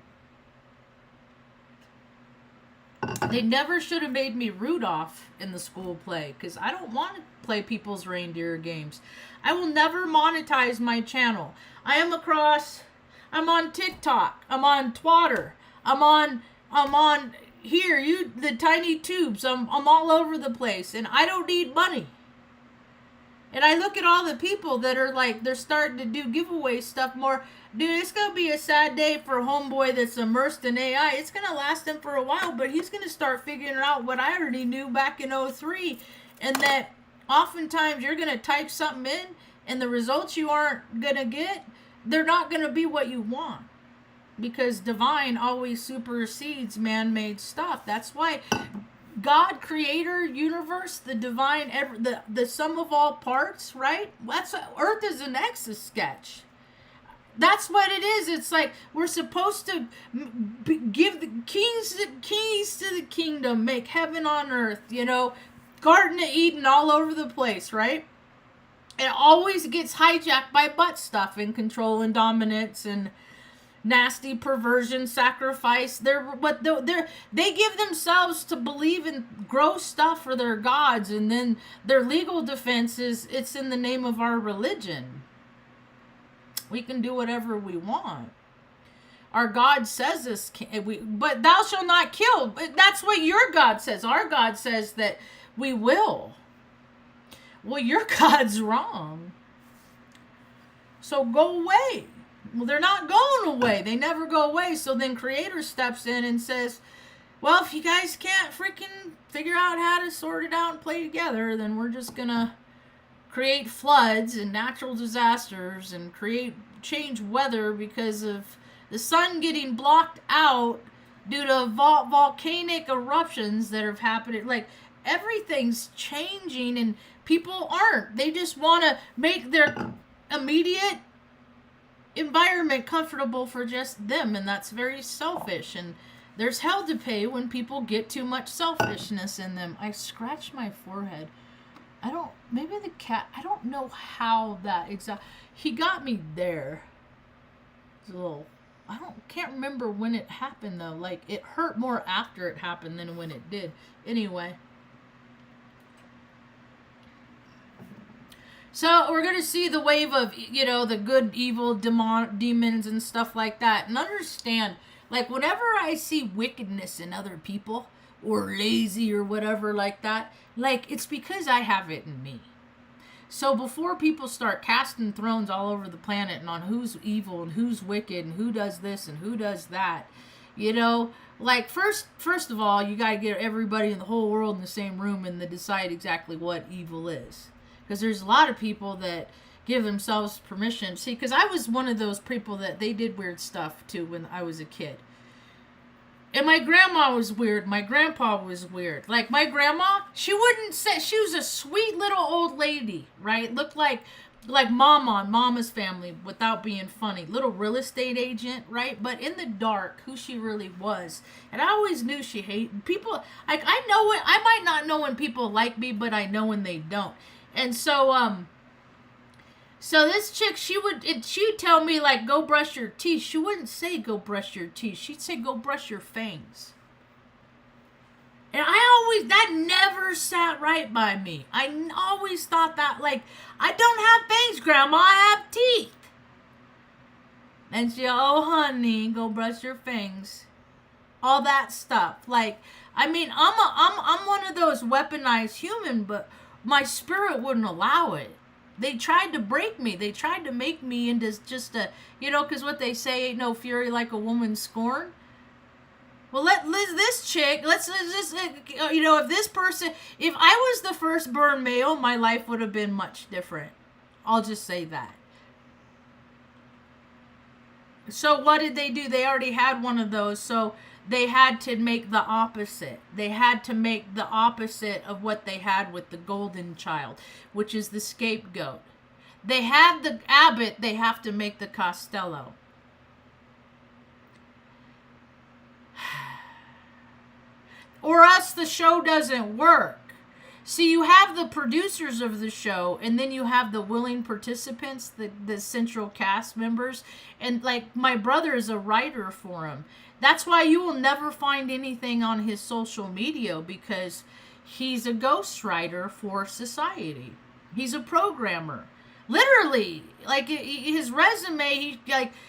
They never should have made me Rudolph in the school play. Because I don't want to play people's reindeer games. I will never monetize my channel. I am across I'm on TikTok. I'm on Twitter. I'm on here, the tiny tubes. I'm all over the place, and I don't need money. And I look at all the people that are like, they're starting to do giveaway stuff more. Dude, it's going to be a sad day for homeboy that's immersed in AI. It's going to last him for a while, but he's going to start figuring out what I already knew back in 03. And that oftentimes you're going to type something in, and the results you aren't going to get, they're not going to be what you want. Because divine always supersedes man-made stuff. That's why God, creator, universe, the divine, the sum of all parts, right? That's Earth is an Etch-a-Sketch. That's what it is. It's like we're supposed to give the keys to the kingdom, make heaven on earth, Garden of Eden all over the place, right? It always gets hijacked by butt stuff and control and dominance and nasty perversion, sacrifice. They give themselves to believe in gross stuff for their gods, and then their legal defense is it's in the name of our religion. We can do whatever we want. Our God says this, but thou shalt not kill. That's what your God says. Our God says that we will. Well, your God's wrong. So go away. Well, they're not going away. They never go away. So then Creator steps in and says, well, if you guys can't freaking figure out how to sort it out and play together, then we're just going to create floods and natural disasters and change weather because of the sun getting blocked out due to volcanic eruptions that have happened. Like, everything's changing and people aren't. They just want to make their immediate environment comfortable for just them, and that's very selfish, and there's hell to pay when people get too much selfishness in them. I scratched my forehead. Maybe the cat, I don't know how that he got me there. It's a little, can't remember when it happened though. Like, it hurt more after it happened than when it did. Anyway. So we're going to see the wave of, the good, evil, demons and stuff like that. And understand, like, whenever I see wickedness in other people or lazy or whatever like that, like, it's because I have it in me. So before people start casting thrones all over the planet and on who's evil and who's wicked and who does this and who does that, like, first of all, you got to get everybody in the whole world in the same room and then decide exactly what evil is. Because there's a lot of people that give themselves permission. See, because I was one of those people that they did weird stuff too when I was a kid. And my grandma was weird. My grandpa was weird. Like, my grandma, she wouldn't say, she was a sweet little old lady, right? Looked like Mama on Mama's Family without being funny. Little real estate agent, right? But in the dark, who she really was. And I always knew she hated people. Like, I know it. I might not know when people like me, but I know when they don't. And so this chick, she'd tell me, like, go brush your teeth. She wouldn't say go brush your teeth. She'd say go brush your fangs. And that never sat right by me. I always thought that, like, I don't have fangs, Grandma, I have teeth. And she, oh, honey, go brush your fangs. All that stuff. Like, I mean, I'm one of those weaponized human, but my spirit wouldn't allow it. They tried to break me. They tried to make me into just a, because what they say, ain't no fury like a woman's scorn. Well, this chick, let's just, if this person, if I was the first born male, my life would have been much different. I'll just say that. So what did they do? They already had one of those, so they had to make the opposite. They had to make the opposite of what they had with the golden child, which is the scapegoat. They had the abbot, they have to make the Costello. Or else the show doesn't work. See, you have the producers of the show, and then you have the willing participants, the central cast members, and, like, my brother is a writer for him. That's why you will never find anything on his social media, because he's a ghostwriter for society. He's a programmer. Literally, like his resume,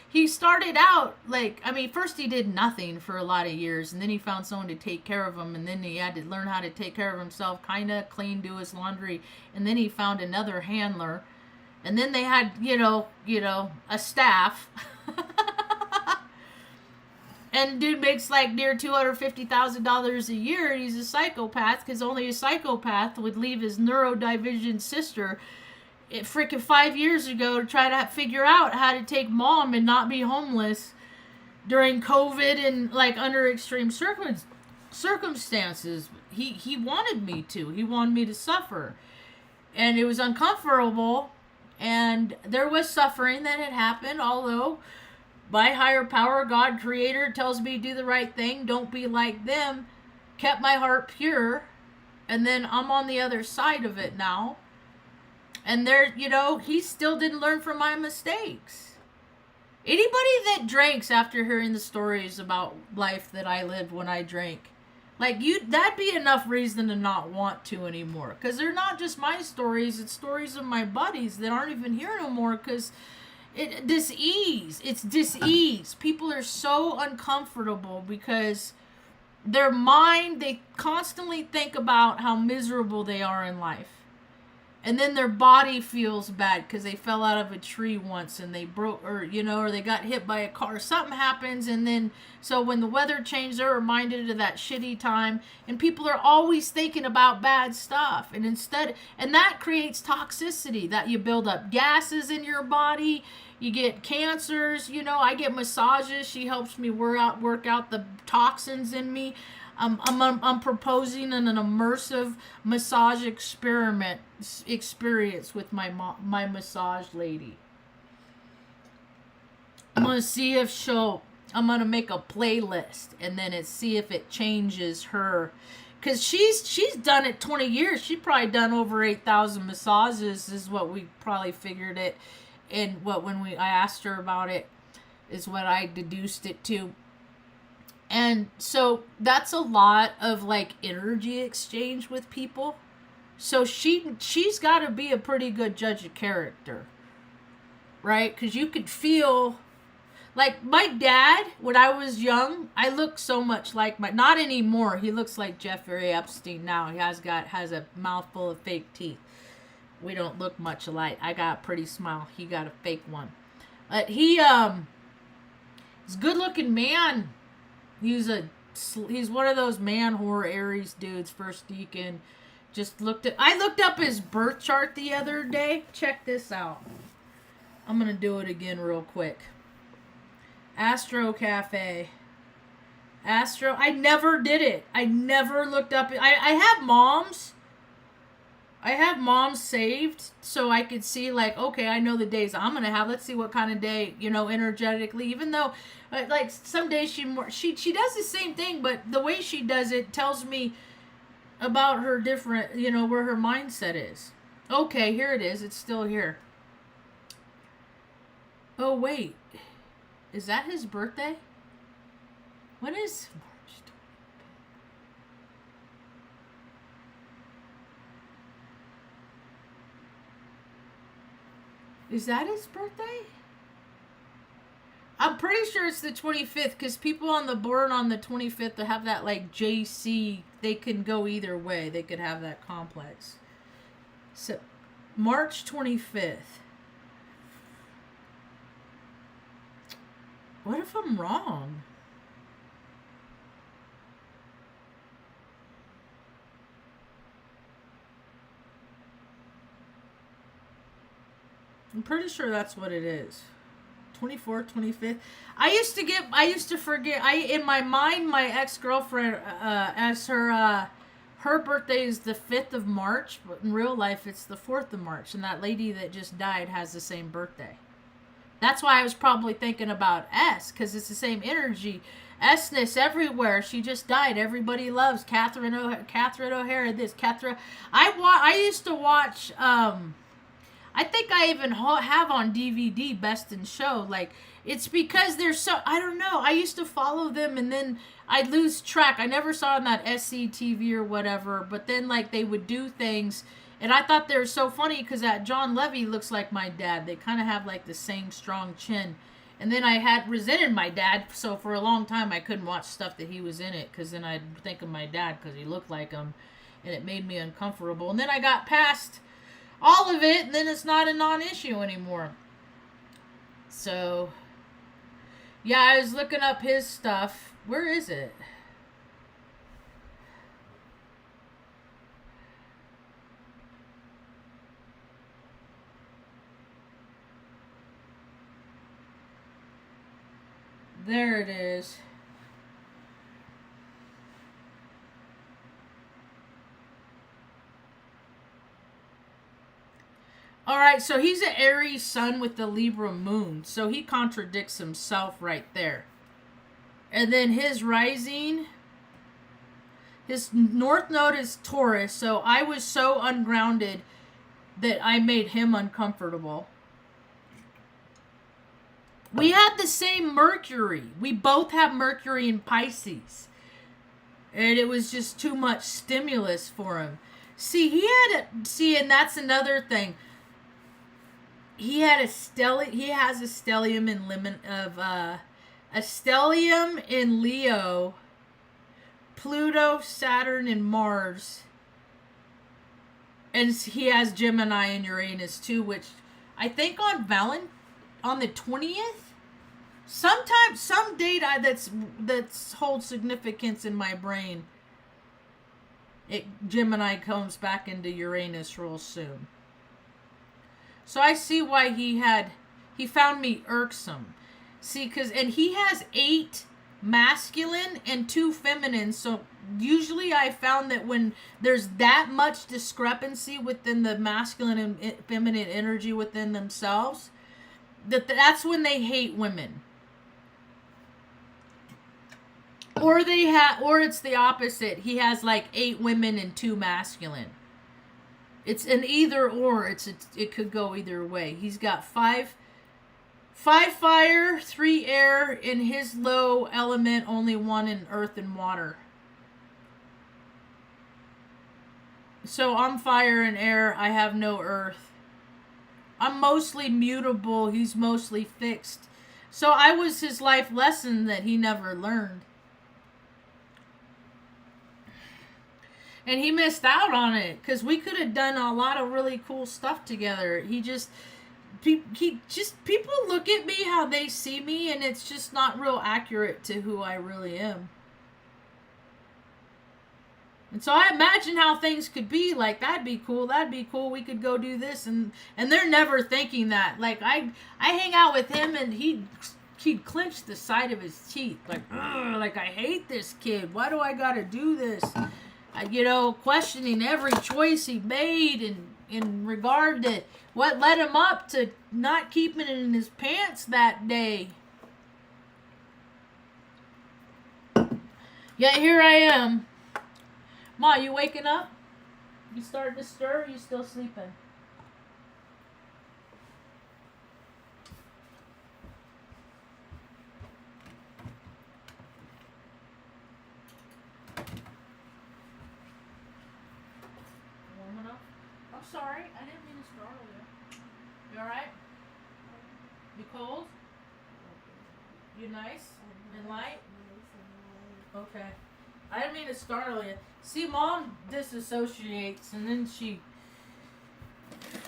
he started out like, I mean, first he did nothing for a lot of years, and then he found someone to take care of him, and then he had to learn how to take care of himself, kind of clean, do his laundry, and then he found another handler, and then they had a staff. And dude makes like near $250,000 a year, and he's a psychopath because only a psychopath would leave his neurodivergent sister freaking 5 years ago to try to figure out how to take mom and not be homeless during COVID and like under extreme circumstances. He wanted me to. He wanted me to suffer. And it was uncomfortable. And there was suffering that had happened, although my higher power, God creator, tells me to do the right thing, don't be like them, kept my heart pure. And then I'm on the other side of it now. And there, he still didn't learn from my mistakes. Anybody that drinks after hearing the stories about life that I lived when I drank, that'd be enough reason to not want to anymore. Because they're not just my stories, it's stories of my buddies that aren't even here no more because it's dis-ease. People are so uncomfortable because their mind, they constantly think about how miserable they are in life. And then their body feels bad because they fell out of a tree once and they broke, or they got hit by a car. Something happens, and then, so when the weather changed, they're reminded of that shitty time. And people are always thinking about bad stuff. And that creates toxicity, that you build up gases in your body. You get cancers. I get massages. She helps me work out the toxins in me. I'm proposing an immersive massage experience with my massage lady. I'm gonna see if I'm gonna make a playlist and then see if it changes her, cause she's done it 20 years. She's probably done over 8,000 massages. Is what we probably figured it, and I asked her about it, is what I deduced it to. And so that's a lot of like energy exchange with people. So she's got to be a pretty good judge of character, right? Because you could feel like my dad when I was young. I looked so much like not anymore. He looks like Jeffrey Epstein now. He has a mouthful of fake teeth. We don't look much alike. I got a pretty smile. He got a fake one. But he's a good looking man. He's one of those man whore Aries dudes, first deacon. I looked up his birth chart the other day. Check this out. I'm going to do it again real quick. Astro Cafe. I never did it. I never looked up. I have moms. I have moms saved so I could see okay, I know the days I'm going to have. Let's see what kind of day, energetically, even though some days she does the same thing, but the way she does it tells me about her different, where her mindset is. Okay, here it is. It's still here. Oh, wait. Is that his birthday? What is March 25th? Is that his birthday? I'm pretty sure it's the 25th because people on the board on the 25th that have that JC, they can go either way. They could have that complex. So, March 25th. What if I'm wrong? I'm pretty sure that's what it is. 24th, 25th. I used to forget. In my mind, my ex-girlfriend, as her birthday is the 5th of March, but in real life it's the 4th of March, and that lady that just died has the same birthday. That's why I was probably thinking about S, because it's the same energy. S-ness everywhere. She just died. Everybody loves Catherine O'Hara. I used to watch, I think I even have on DVD Best in Show. It's because they're so, I don't know. I used to follow them and then I'd lose track. I never saw on that SCTV or whatever, but then they would do things And I thought they were so funny because that John Levy looks like my dad. They kind of have like the same strong chin. And then I had resented my dad, so for a long time I couldn't watch stuff that he was in it because then I'd think of my dad because he looked like him, and it made me uncomfortable. And then I got past all of it, and then it's not a non-issue anymore. So, yeah, I was looking up his stuff. Where is it? There it is. Alright, so he's an Aries sun with the Libra moon. So he contradicts himself right there. And then his rising, his north node is Taurus. So I was so ungrounded that I made him uncomfortable. We had the same Mercury. We both have Mercury in Pisces. And it was just too much stimulus for him. See, and that's another thing. He has a stellium in Leo, Pluto, Saturn, and Mars. And he has Gemini and Uranus too, which I think on the 20th, sometimes some date that's holds significance in my brain. Gemini comes back into Uranus real soon. So I see why he found me irksome. See, and he has 8 masculine and 2 feminine. So usually I found that when there's that much discrepancy within the masculine and feminine energy within themselves, that's when they hate women. Or it's the opposite. He has like 8 women and 2 masculine. It's an either or. It could go either way. He's got 5 fire, 3 air. In his low element, only 1 in earth and water. So I'm fire and air. I have no earth. I'm mostly mutable. He's mostly fixed. So I was his life lesson that he never learned. And he missed out on it because we could have done a lot of really cool stuff together. People look at me how they see me, and it's just not real accurate to who I really am. And so I imagine how things could be. Like, that'd be cool. We could go do this. And they're never thinking that. Like, I hang out with him, and he'd clench the side of his teeth. Like, I hate this kid. Why do I gotta do this? Questioning every choice he made in regard to what led him up to not keeping it in his pants that day. Yet here I am. Ma, you waking up? You starting to stir, or you still sleeping? Sorry, I didn't mean to startle you. You alright? You cold? You nice and light? Okay. I didn't mean to startle you. See, Mom disassociates, and then she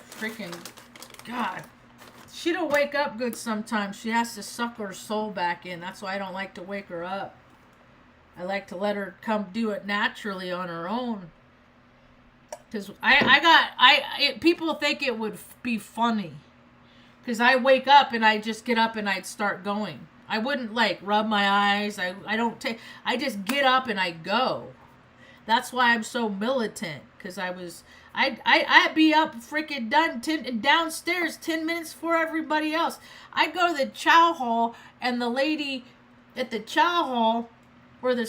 freaking, God, she don't wake up good sometimes. She has to suck her soul back in. That's why I don't like to wake her up. I like to let her come do it naturally on her own. Because people think it would be funny. Because I wake up and I just get up and I'd start going. I wouldn't rub my eyes. I just get up and I go. That's why I'm so militant. Because I'd be up freaking done downstairs 10 minutes before everybody else. I'd go to the chow hall, and the lady at the chow hall, or the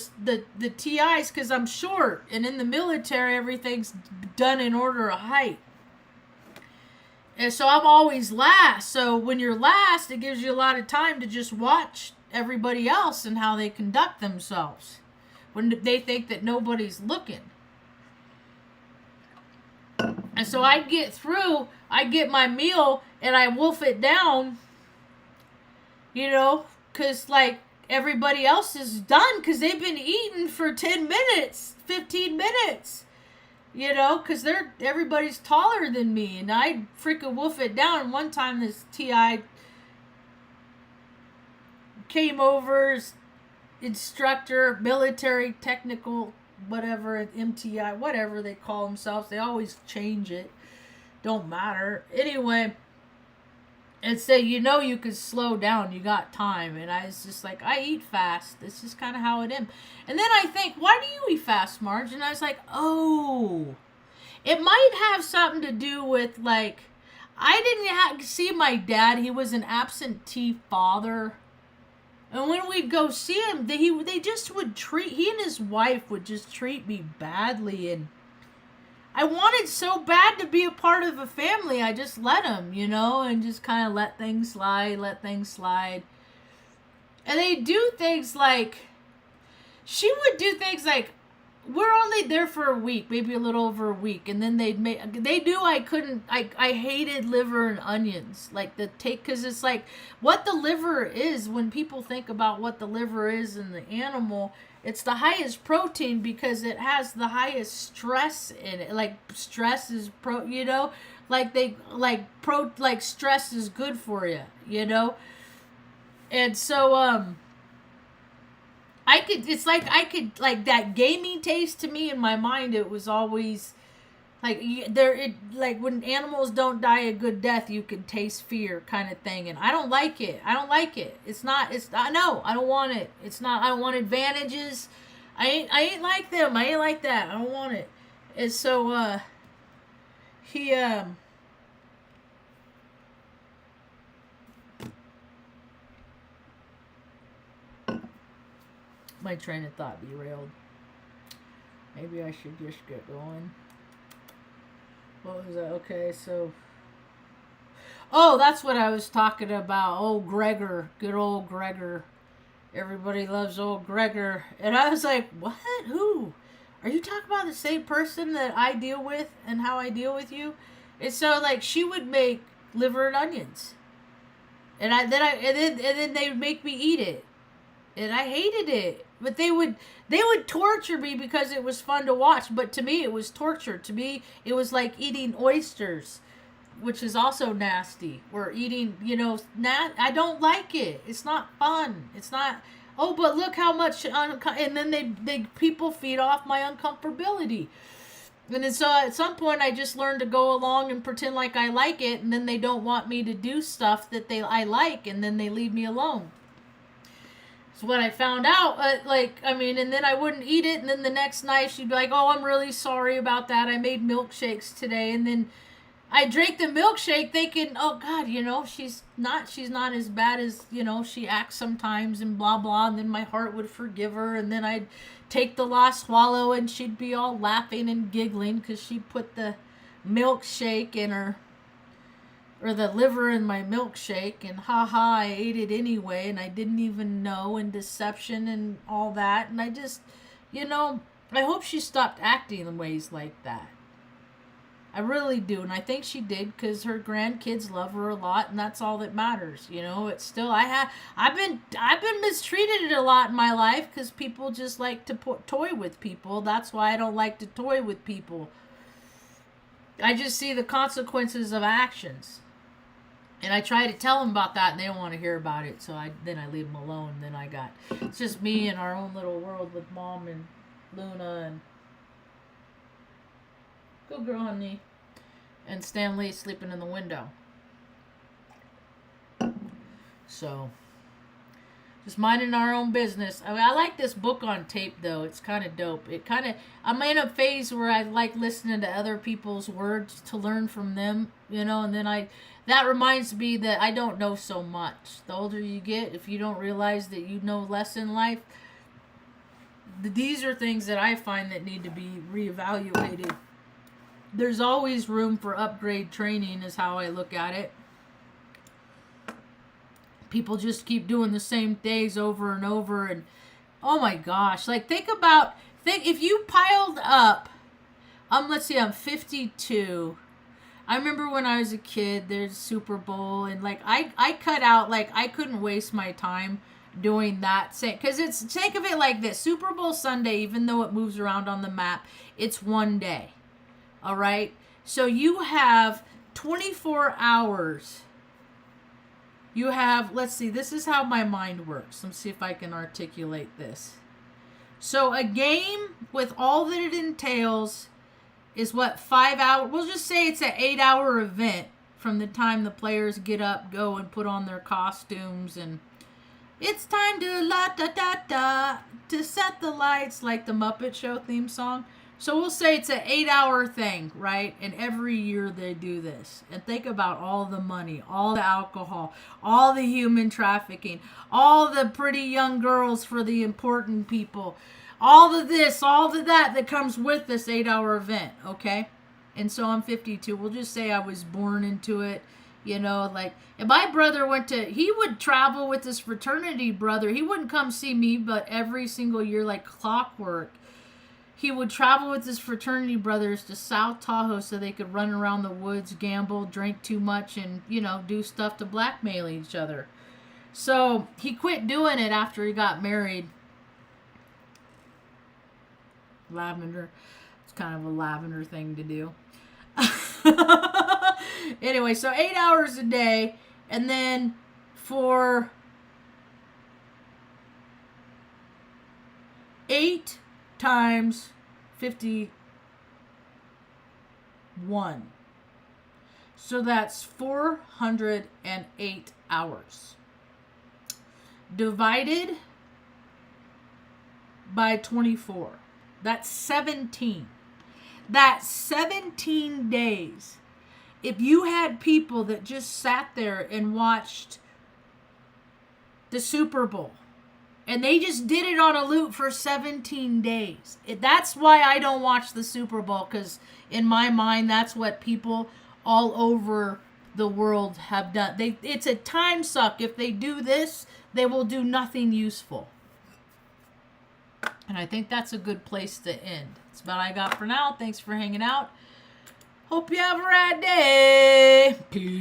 TIs, because I'm short, and in the military everything's done in order of height. And so I'm always last. So when you're last, it gives you a lot of time to just watch everybody else and how they conduct themselves when they think that nobody's looking. And And so I get my meal, and I wolf it down, because, like, everybody else is done because they've been eating for 10 minutes, 15 minutes, because everybody's taller than me, and I freaking wolf it down. One time this TI came over, instructor, military, technical, whatever, MTI, whatever they call themselves. They always change it. Don't matter. Anyway, and say, you could slow down. You got time. And I was just like, I eat fast. This is kind of how it is. And then I think, why do you eat fast, Marge? And I was like, oh, it might have something to do with, like, I didn't see my dad. He was an absentee father. And when we'd go see him, they just would he and his wife would just treat me badly. And I wanted so bad to be a part of a family. I just let them, and just kind of let things slide. And they do things like, she would do things like, we're only there for a week, maybe a little over a week. And then they knew I hated liver and onions. Like because it's like what the liver is, when people think about what the liver is in the animal, it's the highest protein because it has the highest stress in it. Like stress is like stress is good for you, And so, like that gamey taste to me in my mind. It was always like like when animals don't die a good death, you can taste fear kind of thing. And I don't like it. No, I don't want it. I don't want advantages. I ain't like them. I ain't like that. I don't want it. And so, my train of thought derailed. Maybe I should just get going. What was that? Okay, so... Oh, that's what I was talking about. Old Gregor. Good old Gregor. Everybody loves old Gregor. And I was like, what? Who? Are you talking about the same person that I deal with and how I deal with you? And so, like, she would make liver and onions. And then they would make me eat it. And I hated it. But they would torture me because it was fun to watch. But to me, it was torture. To me, it was like eating oysters, which is also nasty. Or eating, I don't like it. It's not fun. It's not, oh, but look how much, and then they people feed off my uncomfortability. And then so at some point, I just learned to go along and pretend like I like it. And then they don't want me to do stuff that I like. And then they leave me alone. What I found out, and then I wouldn't eat it, and then the next night she'd be like, oh, I'm really sorry about that, I made milkshakes today, and then I drank the milkshake thinking, oh God, she's not as bad as, she acts sometimes, and blah blah, and then my heart would forgive her, and then I'd take the last swallow, and she'd be all laughing and giggling, because she put the milkshake in her, or the liver in my milkshake, and haha, I ate it anyway, and I didn't even know, and deception and all that, and I just, I hope she stopped acting in ways like that. I really do, and I think she did, because her grandkids love her a lot, and that's all that matters, it's still, I've been mistreated a lot in my life, because people just like to toy with people. That's why I don't like to toy with people. I just see the consequences of actions. And I try to tell them about that, and they don't want to hear about it. So then I leave them alone. Then it's just me in our own little world with Mom and Luna and good girl, honey, and Stanley sleeping in the window. So just minding our own business. I like this book on tape though. It's kind of dope. I'm in a phase where I like listening to other people's words to learn from them, and then that reminds me that I don't know so much. The older you get, if you don't realize that you know less in life, these are things that I find that need to be reevaluated. There's always room for upgrade training is how I look at it. People just keep doing the same things over and over, and oh my gosh, like think if you piled up, let's see, I'm 52. I remember when I was a kid, there's Super Bowl, and like I cut out, like I couldn't waste my time doing that, because it's, think of it like this: Super Bowl Sunday, even though it moves around on the map, it's one day. All right, so you have 24 hours. You have, let's see, this is how my mind works. Let's see if I can articulate this. So a game with all that it entails is what, 5 hours? We'll just say it's an 8-hour event from the time the players get up, go, and put on their costumes, and it's time to la-da-da-da to set the lights, like the Muppet Show theme song. So we'll say it's an 8-hour thing, right? And every year they do this. And think about all the money, all the alcohol, all the human trafficking, all the pretty young girls for the important people, all of this, all of that comes with this 8-hour event, okay? And so I'm 52. We'll just say I was born into it, you know, like, and my brother he would travel with his fraternity brother. He wouldn't come see me, but every single year, like clockwork, he would travel with his fraternity brothers to South Tahoe so they could run around the woods, gamble, drink too much, and, you know, do stuff to blackmail each other. So he quit doing it after he got married. Lavender. It's kind of a lavender thing to do. Anyway, so 8 hours a day, and then for 8 times 51. So that's 408 hours. Divided by 24. That's 17. That's 17 days. If you had people that just sat there and watched the Super Bowl, and they just did it on a loop for 17 days. That's why I don't watch the Super Bowl, because in my mind, that's what people all over the world have done. It's a time suck. If they do this, they will do nothing useful. And I think that's a good place to end. That's about all I got for now. Thanks for hanging out. Hope you have a rad day. Peace.